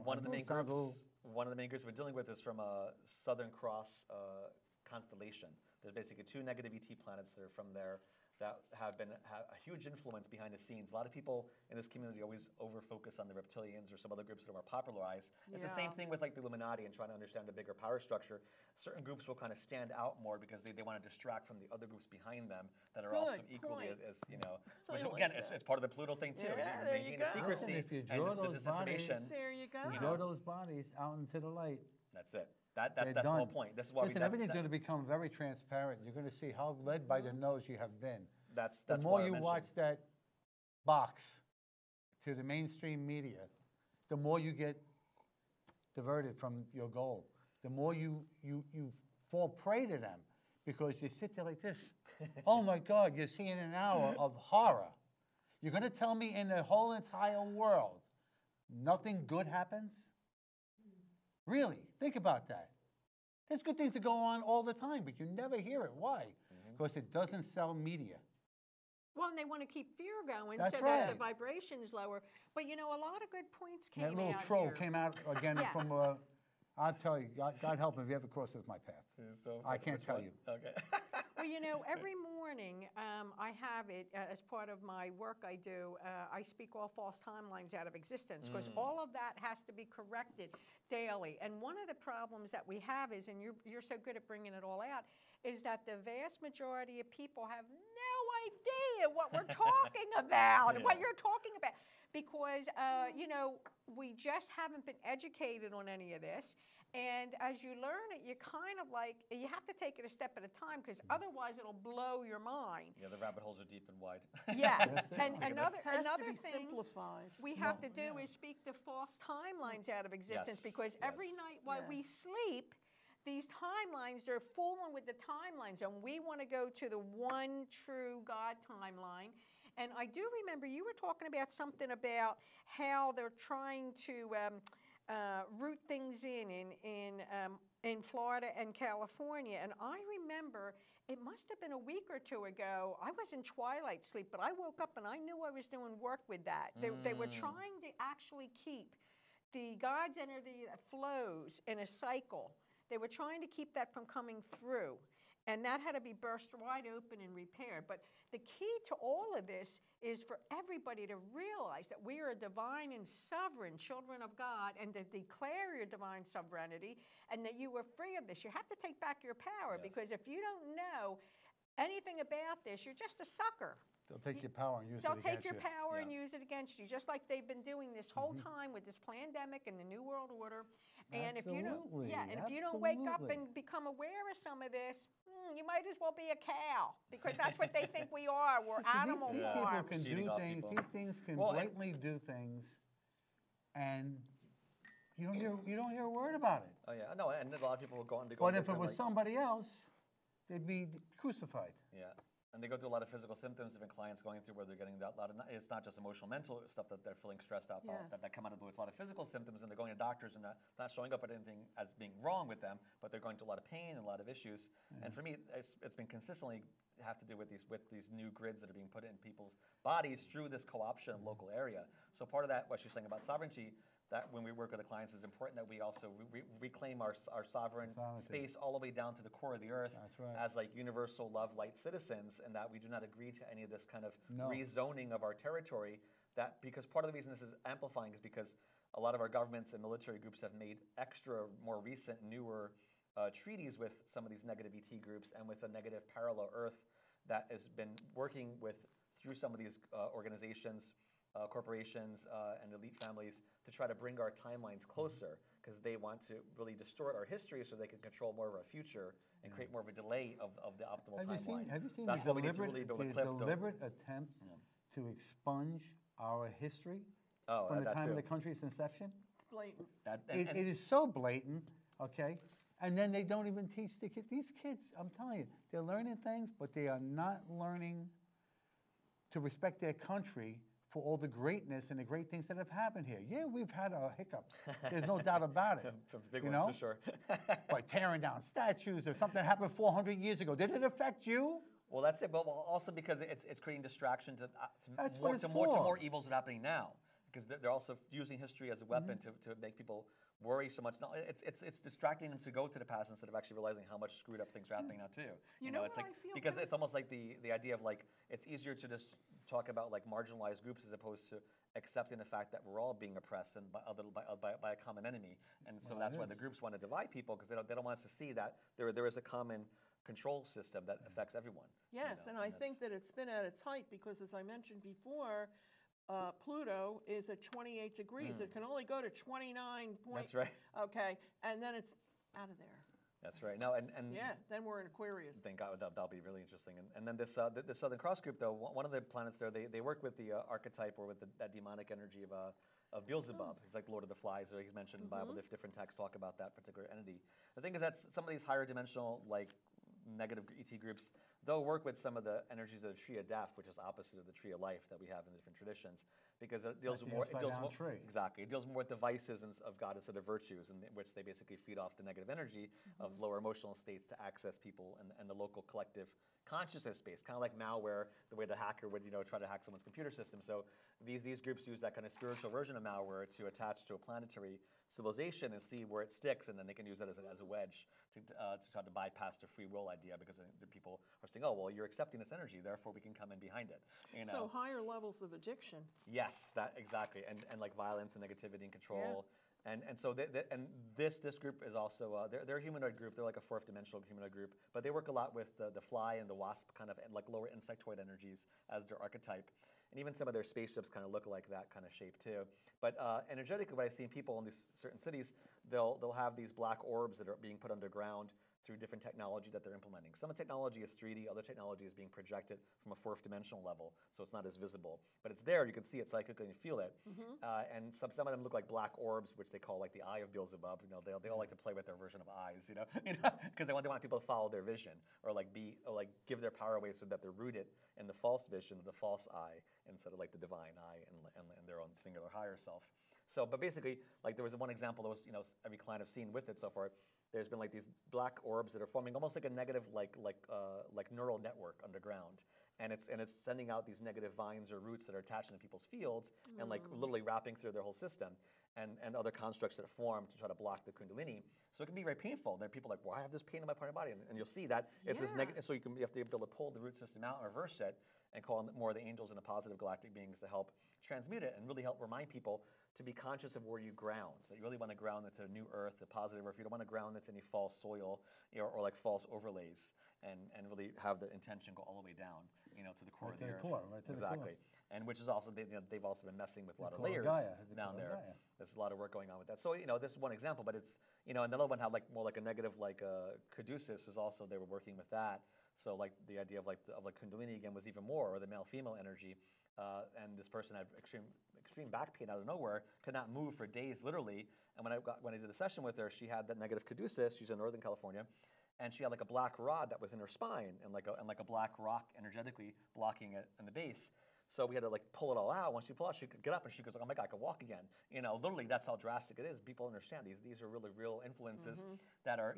One of the main groups we're dealing with is from a Southern Cross constellation. There's basically 2 negative ET planets that are from there that have a huge influence behind the scenes. A lot of people in this community always over-focus on the reptilians or some other groups that are more popularized. It's the same thing with like the Illuminati and trying to understand the bigger power structure. Certain groups will kind of stand out more because they want to distract from the other groups behind them that are also equally as which again, it's part of the Pluto thing too. Yeah, there you go. The secrecy Listen, if you draw and the those bodies, disinformation. There you go. you draw those bodies out into the light. That's it. That's the whole point. This is why everything's going to become very transparent. You're going to see how led by the nose you have been. That's the more you watch mentioned. that box to the mainstream media, the more you get diverted from your goal. The more you fall prey to them, because you sit there like this. Oh my God, you're seeing an hour of horror. You're going to tell me in the whole entire world nothing good happens? Really, think about that. There's good things that go on all the time, but you never hear it. Why? Because it doesn't sell media. Well, and they want to keep fear going That's so right. that the vibration is lower. But a lot of good points came out That little troll here. came out again from, I'll tell you, God help him if he ever crosses my path. I can't tell you. Okay. Well, every morning I have it as part of my work I do. I speak all false timelines out of existence, because all of that has to be corrected daily. And one of the problems that we have is, and you're so good at bringing it all out, is that the vast majority of people have no idea what we're talking about, what you're talking about. Because, we just haven't been educated on any of this. And as you learn it, you kind of you have to take it a step at a time, because otherwise it'll blow your mind. Yeah, the rabbit holes are deep and wide. Yeah, and another be thing simplified. we have to do is speak the false timelines out of existence, because every night while we sleep, these timelines, they're fooling with the timelines, and we want to go to the one true God timeline. And I do remember you were talking about something about how they're trying to root things in Florida and California. And I remember it must have been a week or two ago. I was in twilight sleep, but I woke up and I knew I was doing work with that. They were trying to actually keep the God's energy that flows in a cycle. They were trying to keep that from coming through. And that had to be burst wide open and repaired. But the key to all of this is for everybody to realize that we are divine and sovereign children of God, and to declare your divine sovereignty, and that you are free of this. You have to take back your power, because if you don't know anything about this, you're just a sucker. They'll take your power and use it against you. They'll take your power and use it against you, just like they've been doing this whole time with this pandemic and the New World Order. And if you don't, if you don't wake up and become aware of some of this, you might as well be a cow, because that's what they think we are. We're animal These farms. people can do things. These things can blatantly do things, and you don't hear a word about it. Oh yeah, no, and a lot of people will go on to go. But if it was somebody else, they'd be crucified. Yeah. And they go through a lot of physical symptoms. Different clients going through where they're getting a lot of, it's not just emotional, mental stuff that they're feeling stressed out about, that come out of the blue. It's a lot of physical symptoms, and they're going to doctors and not showing up at anything as being wrong with them, but they're going through a lot of pain and a lot of issues. And for me, it's been consistently have to do with these new grids that are being put in people's bodies through this co-option of local area. So part of that, what you're saying about sovereignty, that when we work with the clients, is important that we also reclaim our sovereign space all the way down to the core of the earth as like universal love, light citizens, and that we do not agree to any of this kind of rezoning of our territory. That because part of the reason this is amplifying is because a lot of our governments and military groups have made more recent, newer treaties with some of these negative ET groups and with a negative parallel earth that has been working through some of these organizations, corporations, and elite families to try to bring our timelines closer. because they want to really distort our history so they can control more of our future and create more of a delay of the optimal timeline. Have you seen so that's the what we need to really build a clip. deliberate attempt to expunge our history Oh, from the that time too. of the country's inception? It's blatant. It is so blatant, okay? And then they don't even teach the kids. These kids, I'm telling you, they're learning things, but they are not learning to respect their country for all the greatness and the great things that have happened here. Yeah, we've had our hiccups. There's no doubt about it. Some big you ones know? for sure. Like tearing down statues or something that happened 400 years ago. Did it affect you? Well, that's it. But also because it's creating distraction to That's more, what it's to more to for. more evils that are happening now. Because they're also using history as a weapon to make people worry so much. No, it's distracting them to go to the past instead of actually realizing how much screwed up things are happening now too. You know it's what like I feel because bad? it's almost like the idea of like it's easier to just talk about like marginalized groups as opposed to accepting the fact that we're all being oppressed and by a common enemy. And so that's why the groups want to divide people because they don't want us to see that there is a common control system that affects everyone. Yes, and I think that it's been at its height because, as I mentioned before, Pluto is at 28 degrees. It can only go to 29 points. That's right. Okay, and then it's out of there. That's right. No, and Yeah, then we're in Aquarius. Thank God, that'll be really interesting. And then this the Southern Cross group, though, one of the planets there, they work with the archetype or with that demonic energy of Beelzebub. He's like Lord of the Flies, or he's mentioned in the Bible. Different texts talk about that particular entity. The thing is that some of these higher dimensional, like negative ET groups, they'll work with some of the energies of the tree of death, which is opposite of the tree of life that we have in the different traditions, because it deals Like the more. upside-down tree. Exactly. It deals more with the vices of God instead of virtues, in which they basically feed off the negative energy of lower emotional states to access people and the local collective consciousness space, kind of like malware, the way the hacker would try to hack someone's computer system. So these groups use that kind of spiritual version of malware to attach to a planetary civilization and see where it sticks, and then they can use that as a wedge to try to bypass the free will idea, because the people are saying, oh, well, you're accepting this energy, therefore we can come in behind it. So higher levels of addiction. Yes, that exactly, and like violence and negativity and control. And so this group is also they're a humanoid group. They're like a fourth dimensional humanoid group, but they work a lot with the fly and the wasp, kind of like lower insectoid energies as their archetype. And even some of their spaceships kind of look like that kind of shape too. But energetically, what I've seen people in these certain cities, they'll have these black orbs that are being put underground through different technology that they're implementing. Some of the technology is 3D, other technology is being projected from a fourth dimensional level, so it's not as visible. But it's there, you can see it psychically and feel it. And some of them look like black orbs, which they call like the eye of Beelzebub. They all like to play with their version of eyes, because they want people to follow their vision, or give their power away so that they're rooted in the false vision of the false eye instead of like the divine eye and their own singular higher self. So, but basically, like there was one example that was, every client I've seen with it so far. There's been like these black orbs that are forming almost like a negative, like neural network underground, and it's sending out these negative vines or roots that are attached to people's fields and like literally wrapping through their whole system, and other constructs that are formed to try to block the Kundalini. So it can be very painful. There are people like, well, I have this pain in my part of my body, and you'll see that it's this negative. So you have to be able to pull the root system out and reverse it, and call on more of the angels and the positive galactic beings to help transmute it and really help remind people to be conscious of where you ground. So you really want to ground that's a new earth, a positive earth. You don't want to ground that's any false soil or like false overlays, and really have the intention go all the way down, to the core of the earth. Exactly. And which is also, they've also been messing with a lot of layers down there. There's a lot of work going on with that. So, this is one example, but it's, another one had like more like a negative, like caduceus is also, they were working with that. So like the idea of like Kundalini again was even more, or the male-female energy. And this person had extreme back pain out of nowhere, could not move for days, literally. And when I did a session with her, she had that negative caduceus. She's in Northern California, and she had like a black rod that was in her spine, and like a black rock energetically blocking it in the base. So we had to like pull it all out. Once she pulled it out, she could get up and she goes, oh my God, I can walk again. Literally that's how drastic it is. People understand these are really real influences that are,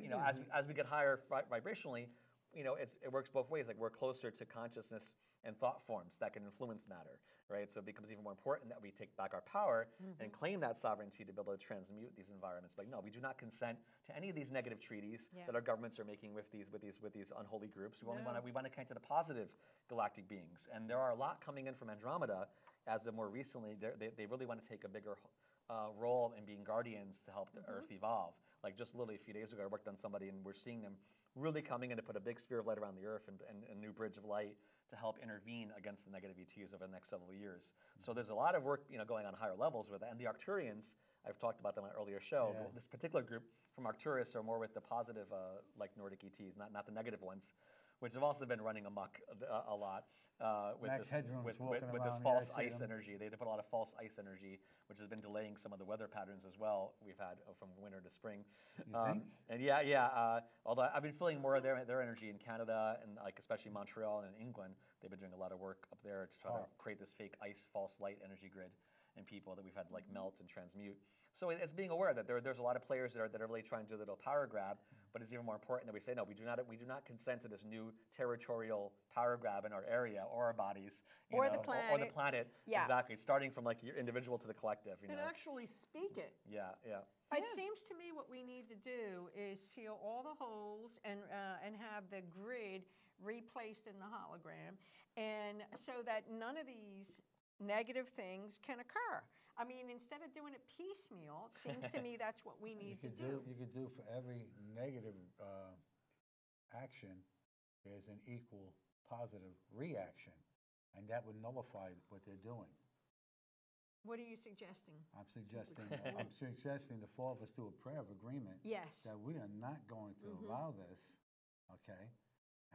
as we get higher vibrationally, it works both ways. Like we're closer to consciousness and thought forms that can influence matter, right? So it becomes even more important that we take back our power and claim that sovereignty to be able to transmute these environments. Like, no, we do not consent to any of these negative treaties that our governments are making with these unholy groups. We want to connect to the positive galactic beings, and there are a lot coming in from Andromeda. As of more recently, they really want to take a bigger role in being guardians to help the Earth evolve. Like just literally a few days ago, I worked on somebody, and we're seeing them really coming in to put a big sphere of light around the Earth and a new bridge of light to help intervene against the negative ETs over the next several years. So there's a lot of work going on higher levels with it. And the Arcturians, I've talked about them on an earlier show. Yeah. This particular group from Arcturus are more with the positive, like Nordic ETs, not the negative ones, which have also been running amok a lot with Max Headroom's walking with this around, false yeah, I see ice them. energy. They put a lot of false ice energy, which has been delaying some of the weather patterns as well we've had from winter to spring. You think? And yeah. Although I've been feeling more of their energy in Canada and like especially Montreal and England. They've been doing a lot of work up there to try to create this fake ice false light energy grid in people that we've had to like melt and transmute. So it's being aware that there's a lot of players that are really trying to do a little power grab, but it's even more important that we say no, we do not consent to this new territorial power grab in our area or our bodies, Or the or the planet. Yeah. Exactly, starting from like your individual to the collective. And actually speak it. Yeah. It seems to me what we need to do is seal all the holes and have the grid replaced in the hologram, and so that none of these negative things can occur. I mean, instead of doing it piecemeal, it seems to me that's what we need to do. You could do for every negative action, there's an equal positive reaction, and that would nullify what they're doing. What are you suggesting? I'm suggesting the four of us do a prayer of agreement. Yes. That we are not going to allow this, okay,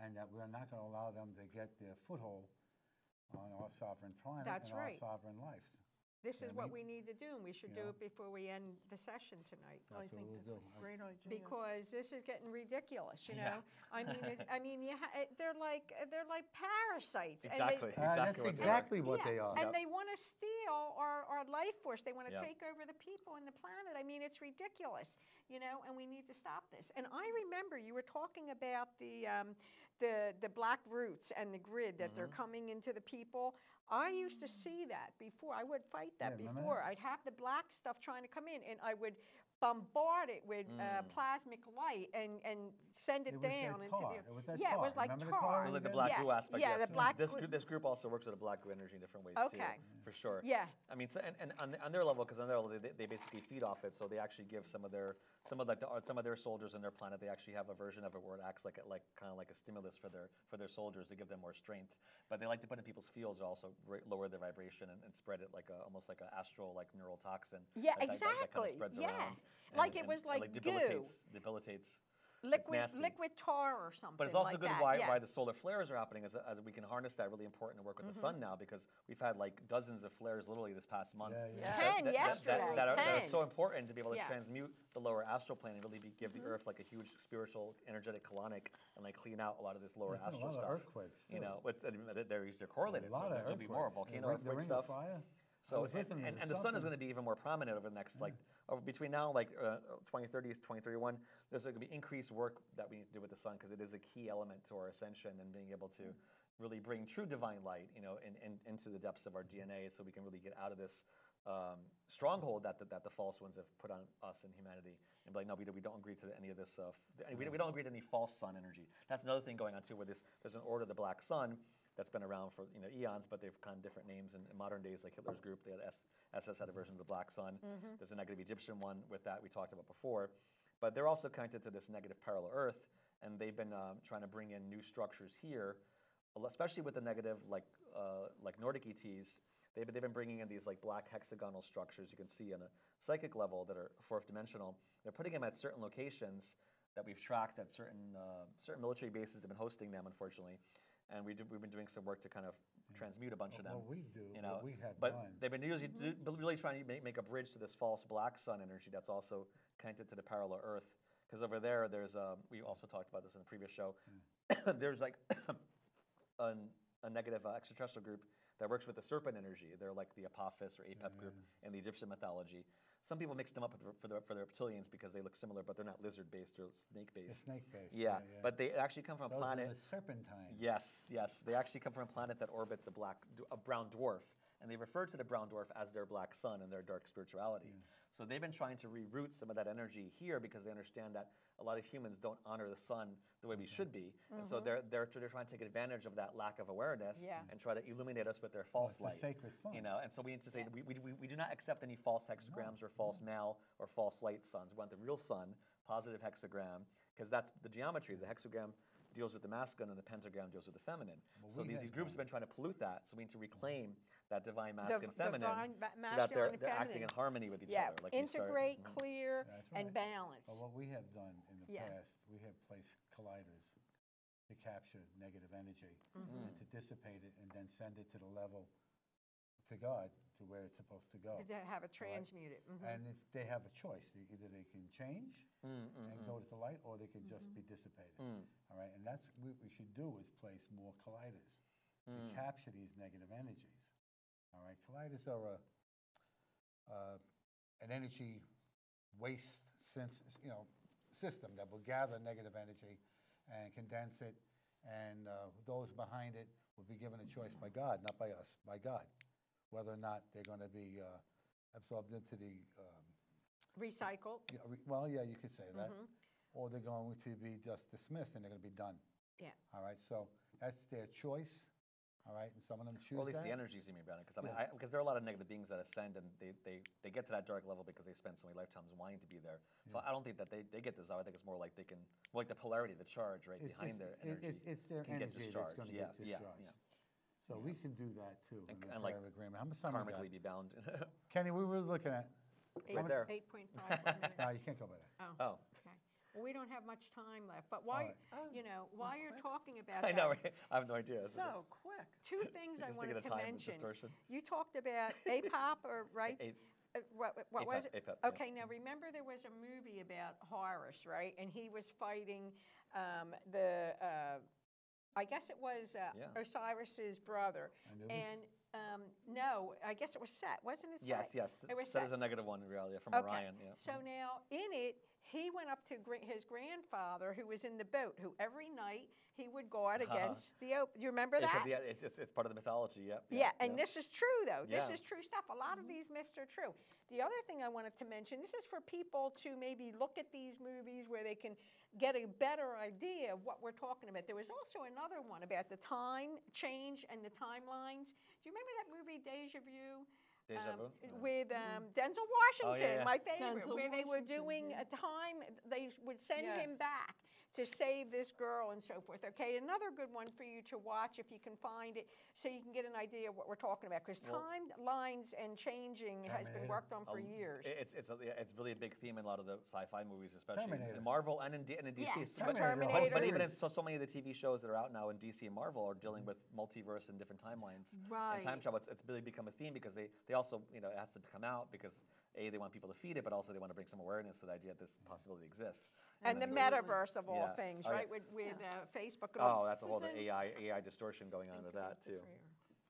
and that we are not going to allow them to get their foothold on our sovereign planet That's and right. our sovereign lives. This You is know what what I we need to do, and we should do it before we end the session tonight. I That's what think we'll that's do. a great idea. Because this is getting ridiculous, you Yeah. know. I mean, they're like parasites. Exactly. That's exactly what they are. And they want to steal our life force. They want to Yep. take over the people and the planet. I mean, it's ridiculous, you know. And we need to stop this. And I remember you were talking about the black roots and the grid that they're coming into the people. I used to see that before. I would fight that Yeah, remember before. that? I'd have the black stuff trying to come in, and I would bombard it with plasmic light and send it It was that down into tar. the It was that yeah, it tar. was like Remember the tar. tar It was like the Yeah. black yeah. goo aspect. Yeah, yes. the black this goo- this group also works with the black goo energy in different ways Okay. too, for sure. Yeah. I mean, so, and on their level, because on their level, they basically feed off it. So they actually give some of their soldiers on their planet. They actually have a version of it where it acts like kind of like a stimulus for their soldiers to give them more strength. But they like to put in people's fields to also lower their vibration and spread it like almost like an astral neural toxin. Yeah, that kind exactly. of spreads Yeah. around. Like it was like debilitates. liquid nasty. tar or something. But it's also like good that. why yeah. the solar flares are happening as we can harness that. Really important to work with the sun now because we've had like dozens of flares literally this past month. Yeah. 10 yesterday. That are 10. so important to be able to Yeah. transmute the lower astral plane and really give the Earth like a huge spiritual, energetic colonic and like clean out a lot of this lower There's been a astral lot of stuff. earthquakes, You too. know, they're correlated. A lot So of there'll be more earthquakes. volcano The earthquake Ring stuff. of Fire? So was listening to and the sun is something. going to be even more prominent over the next between now 2030 2031. There's going to be increased work that we need to do with the sun because it is a key element to our ascension and being able to really bring true divine light, into the depths of our DNA, so we can really get out of this stronghold that the false ones have put on us and humanity, and be like, no, we don't agree to any of this. We don't agree to any false sun energy. That's another thing going on too, where there's an order of the black sun that's been around for eons, but they've kind of different names in modern days. Like Hitler's group, they had SS had a version of the black sun. There's a negative Egyptian one with that we talked about before, but they're also connected to this negative parallel Earth, and they've been trying to bring in new structures here, especially with the negative like Nordic ETs. They've been bringing in these like black hexagonal structures you can see on a psychic level that are fourth dimensional. They're putting them at certain locations that we've tracked at certain military bases have been hosting them, unfortunately. And we've been doing some work to kind of transmute a bunch of them. What we do, what we have but done. they've been really trying to make a bridge to this false black sun energy that's also connected to the parallel Earth. Because over there's we also talked about this in the previous show. There's like a negative extraterrestrial group that works with the serpent energy. They're like the Apophis or Apep group in the Egyptian mythology. Some people mix them up for the reptilians because they look similar, but they're not lizard-based, they're snake-based. Snake-based. Yeah, but they actually come from a Those planet. are the serpentine. Yes. They actually come from a planet that orbits a brown dwarf, and they refer to the brown dwarf as their black sun and their dark spirituality. So they've been trying to reroute some of that energy here because they understand that a lot of humans don't honor the sun the way we should be, and so they're trying to take advantage of that lack of awareness and try to illuminate us with their false light. It's the sacred sun. And so we need to say we do not accept any false hexagrams or false male or false light suns. We want the real sun, positive hexagram, because that's the geometry. The hexagram deals with the masculine and the pentagram deals with the feminine. Well, So we these had groups have done- been trying to pollute that. So we need to reclaim that divine masculine, divine feminine, so that masculine and they're acting feminine. in harmony with each Yeah, other. Like we start- integrate, clear, That's and right. balance. But what we have done in the Yeah. past, we have placed colliders to capture negative energy and to dissipate it and then send it to the level to God, to where it's supposed to go. To have it transmuted. And they have a choice. Either they can change and go to the light, or they can just be dissipated. All right, and that's what we should do, is place more colliders to capture these negative energies. All right, colliders are an energy waste system that will gather negative energy and condense it, and those behind it will be given a choice by God, not by us, by God, whether or not they're going to be absorbed into the Recycle. well, yeah, you could say that, or they're going to be just dismissed and they're going to be done. Yeah. All right, so that's their choice. All right, and some of them choose Or at least that. the energies you mean about it, because there are a lot of negative beings that ascend and they get to that dark level because they spend so many lifetimes wanting to be there. So I don't think that they get desire. I think it's more like they can, like the polarity, the charge right behind their energy. It's their can get energy that's discharged. going to Yeah, get discharged. yeah. So we can do that too. in the and like prayer of agreement. How much time we got? Karmically be bound. Kenny, we were looking at. Right there. 8.5 minutes. No, you can't go by that. Oh. Okay. Well, we don't have much time left, but while while you're talking about I that, know, right? I have no idea. So quick. two things I Just wanted thinking of to time mention. distortion. You talked about APOP, or right? What was it? APOP, yeah. Okay, now remember there was a movie about Horus, right? And he was fighting I guess it was Osiris's brother. Anubis? And no, I guess it was Set, wasn't it? Set? Yes. It was Set is a negative one, really, from Okay. Orion. Yeah. So now in it, he went up to his grandfather, who was in the boat, who every night he would guard against the open. Do you remember that? Yeah, it's part of the mythology. Yep. Yeah, and this is true, though. This Yeah. is true stuff. A lot of these myths are true. The other thing I wanted to mention, this is for people to maybe look at these movies where they can get a better idea of what we're talking about. There was also another one about the time change and the timelines. Do you remember that movie, Deja Vu? Deja Vu? With Denzel Washington, yeah. my favorite, Denzel where they were Washington, doing a time, they would send him Yes. back to save this girl and so forth. Okay, another good one for you to watch if you can find it, so you can get an idea of what we're talking about, because timelines and changing has been Terminator. worked on for years. It's really a big theme in a lot of the sci-fi movies, especially Terminator. in Marvel and in DC. Yes, But Terminator. but even in so many of the TV shows that are out now in DC and Marvel are dealing with multiverse and different timelines. Right. And time travel, it's really become a theme because they also, it has to come out because they want people to feed it, but also they want to bring some awareness to the idea that this possibility exists. And the metaverse of all things, Oh, yeah. right, with Facebook and all. Oh, that's a whole But then- AI distortion going on with that too.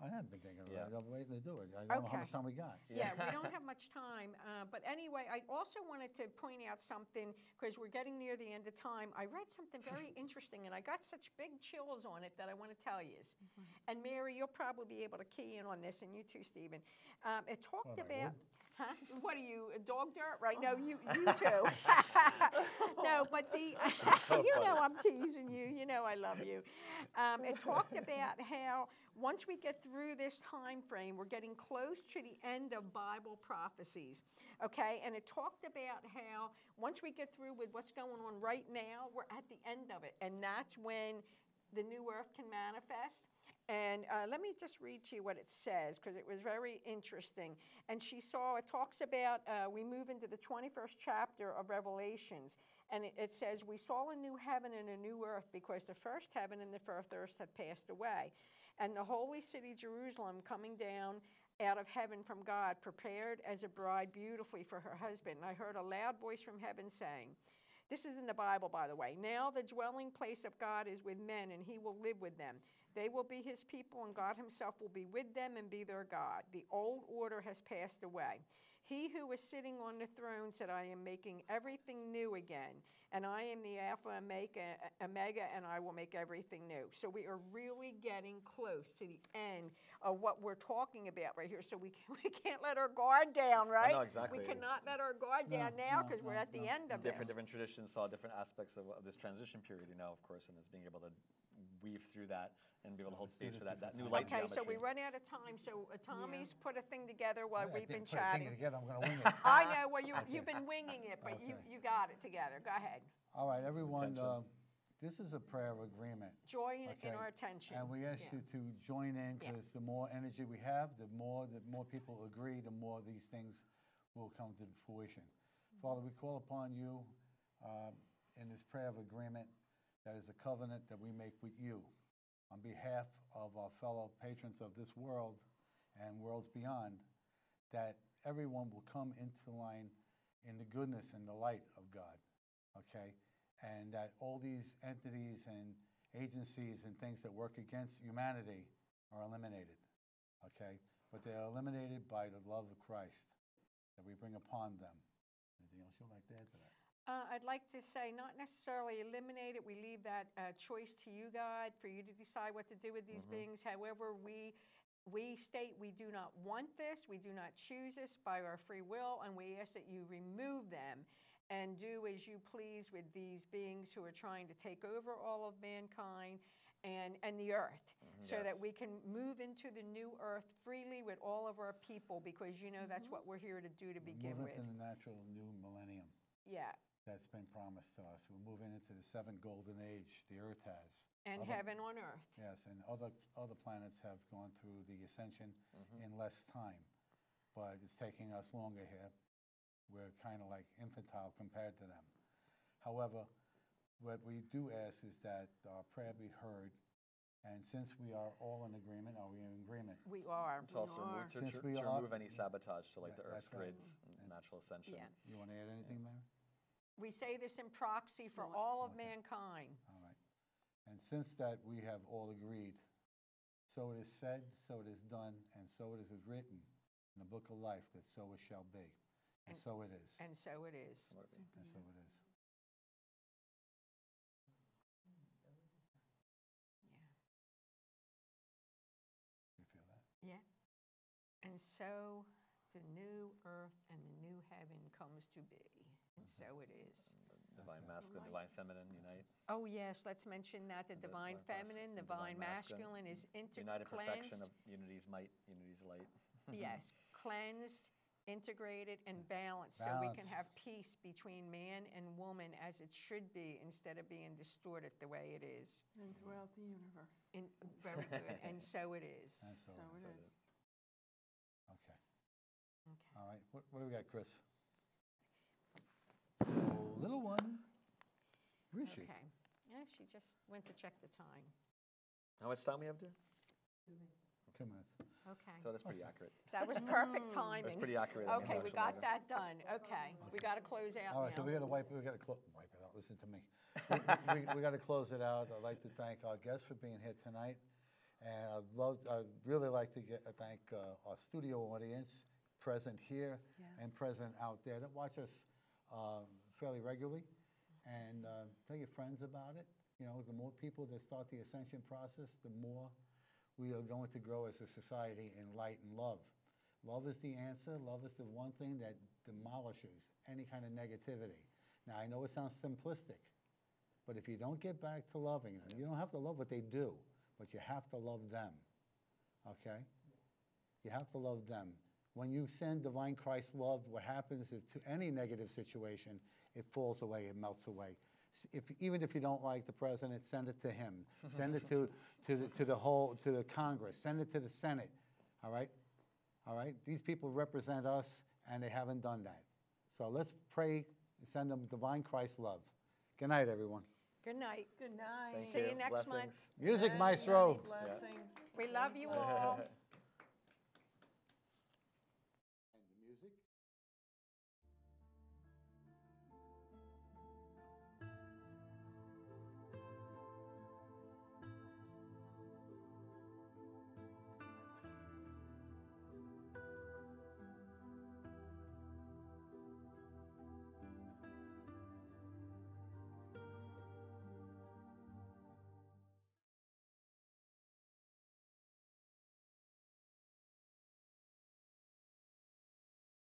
I have been thinking about Yeah. it. I'm waiting to do it. I don't know how Okay. much time we got. Yeah, we don't have much time. But anyway, I also wanted to point out something, because we're getting near the end of time. I read something very interesting, and I got such big chills on it that I want to tell you. And Mary, you'll probably be able to key in on this, and you too, Stephen. It talked What, I about, would? huh? What are you, dog dirt? Right? No, you too. No, but you know I'm teasing you. You know I love you. It talked about how once we get through this time frame, we're getting close to the end of Bible prophecies, okay? And it talked about how once we get through with what's going on right now, we're at the end of it, and that's when the new earth can manifest. And let me just read to you what it says, because it was very interesting. And it talks about, we move into the 21st chapter of Revelations, and it says, we saw a new heaven and a new earth, because the first heaven and the first earth had passed away. And the holy city Jerusalem coming down out of heaven from God, prepared as a bride beautifully for her husband. And I heard a loud voice from heaven saying, this is in the Bible, by the way, now the dwelling place of God is with men, and he will live with them. They will be his people, and God himself will be with them and be their God. The old order has passed away. He who was sitting on the throne said, I am making everything new again, and I am the Alpha and Omega, and I will make everything new. So we are really getting close to the end of what we're talking about right here. So we can't let our guard down, right? No, exactly. We cannot let our guard down now, because we're at the end of this. Different traditions saw different aspects of this transition period, of course, and it's being able to weave through that and be able to hold space for that new light Okay, geometry. so we run out of time. So Tommy's put a thing together while we've been Put a thing chatting. together, I'm going to wing it. I know, well, you've been winging it, but you got it together. Go ahead. All right, everyone, Intention. this is a prayer of agreement. Join Okay. in our attention. And we ask Yeah. you to join in, Yeah. because the more energy we have, the more people agree, the more these things will come to fruition. Father, we call upon you in this prayer of agreement that is a covenant that we make with you on behalf of our fellow patrons of this world and worlds beyond, that everyone will come into line in the goodness and the light of God, okay? And that all these entities and agencies and things that work against humanity are eliminated, okay? But they are eliminated by the love of Christ that we bring upon them. Anything else you'd like to add to that? I'd like to say not necessarily eliminate it. We leave that choice to you, God, for you to decide what to do with these beings. However, we state we do not want this, we do not choose this by our free will, and we ask that you remove them and do as you please with these beings who are trying to take over all of mankind and the earth, so that we can move into the new earth freely with all of our people, because you know that's what we're here to do to begin Move with. into the natural new millennium Yeah. that's been promised to us. We're moving into the seventh golden age the earth has. And heaven on earth. Yes, and other planets have gone through the ascension in less time, but it's taking us longer here. We're kind of like infantile compared to them. However, what we do ask is that our prayer be heard, and since we are all in agreement, are we in agreement? We are. To also remove, Since to we are- remove any sabotage to like the That's Earth's right. grids and natural ascension. Yeah. You want to add anything, Mary? We say this in proxy for all of mankind. All right. And since that we have all agreed, so it is said, so it is done, and so it is written in the book of life that so it shall be. And so it is. And so it is. And so it is. You feel that? Yeah. And so the new earth and the new heaven comes to be. And so it is. Divine masculine, divine feminine unite. Oh, yes, let's mention that. The divine feminine, the divine masculine is United perfection cleansed. of unity's might, unity's light. Yes, cleansed, integrated, and balanced, so we can Balanced. have peace between man and woman as it should be, instead of being distorted the way it is. And throughout the universe. Very good. And so it is. And so So it it is. is. Okay. Okay. All right. What do we got, Chris? Oh, little one. Where is she? Okay. Yeah, she just went to check the time. How much time we have, dear? 2 minutes. Okay. So that's pretty accurate. That was perfect timing. That's pretty accurate. on the Okay, we emotional got level. that done. Okay, we got to close out All right, so now. we got to wipe it out. Listen to me. we got to close it out. I'd like to thank our guests for being here tonight, and I'd really like to thank our studio audience present here and present out there that watch us fairly regularly, and tell your friends about it. You know, the more people that start the ascension process, the more we are going to grow as a society in light and love. Love is the answer. Love is the one thing that demolishes any kind of negativity. Now, I know it sounds simplistic, but if you don't get back to loving them, you don't have to love what they do, but you have to love them, okay? You have to love them. When you send divine Christ love, what happens is to any negative situation, it falls away, it melts away. Even if you don't like the president, send it to him. Send it to the Congress. Send it to the Senate. All right? All right? These people represent us, and they haven't done that. So let's pray and send them divine Christ love. Good night, everyone. Good night. Good night. Thank See you next month. Blessings. Music, Many maestro. blessings. We love you all.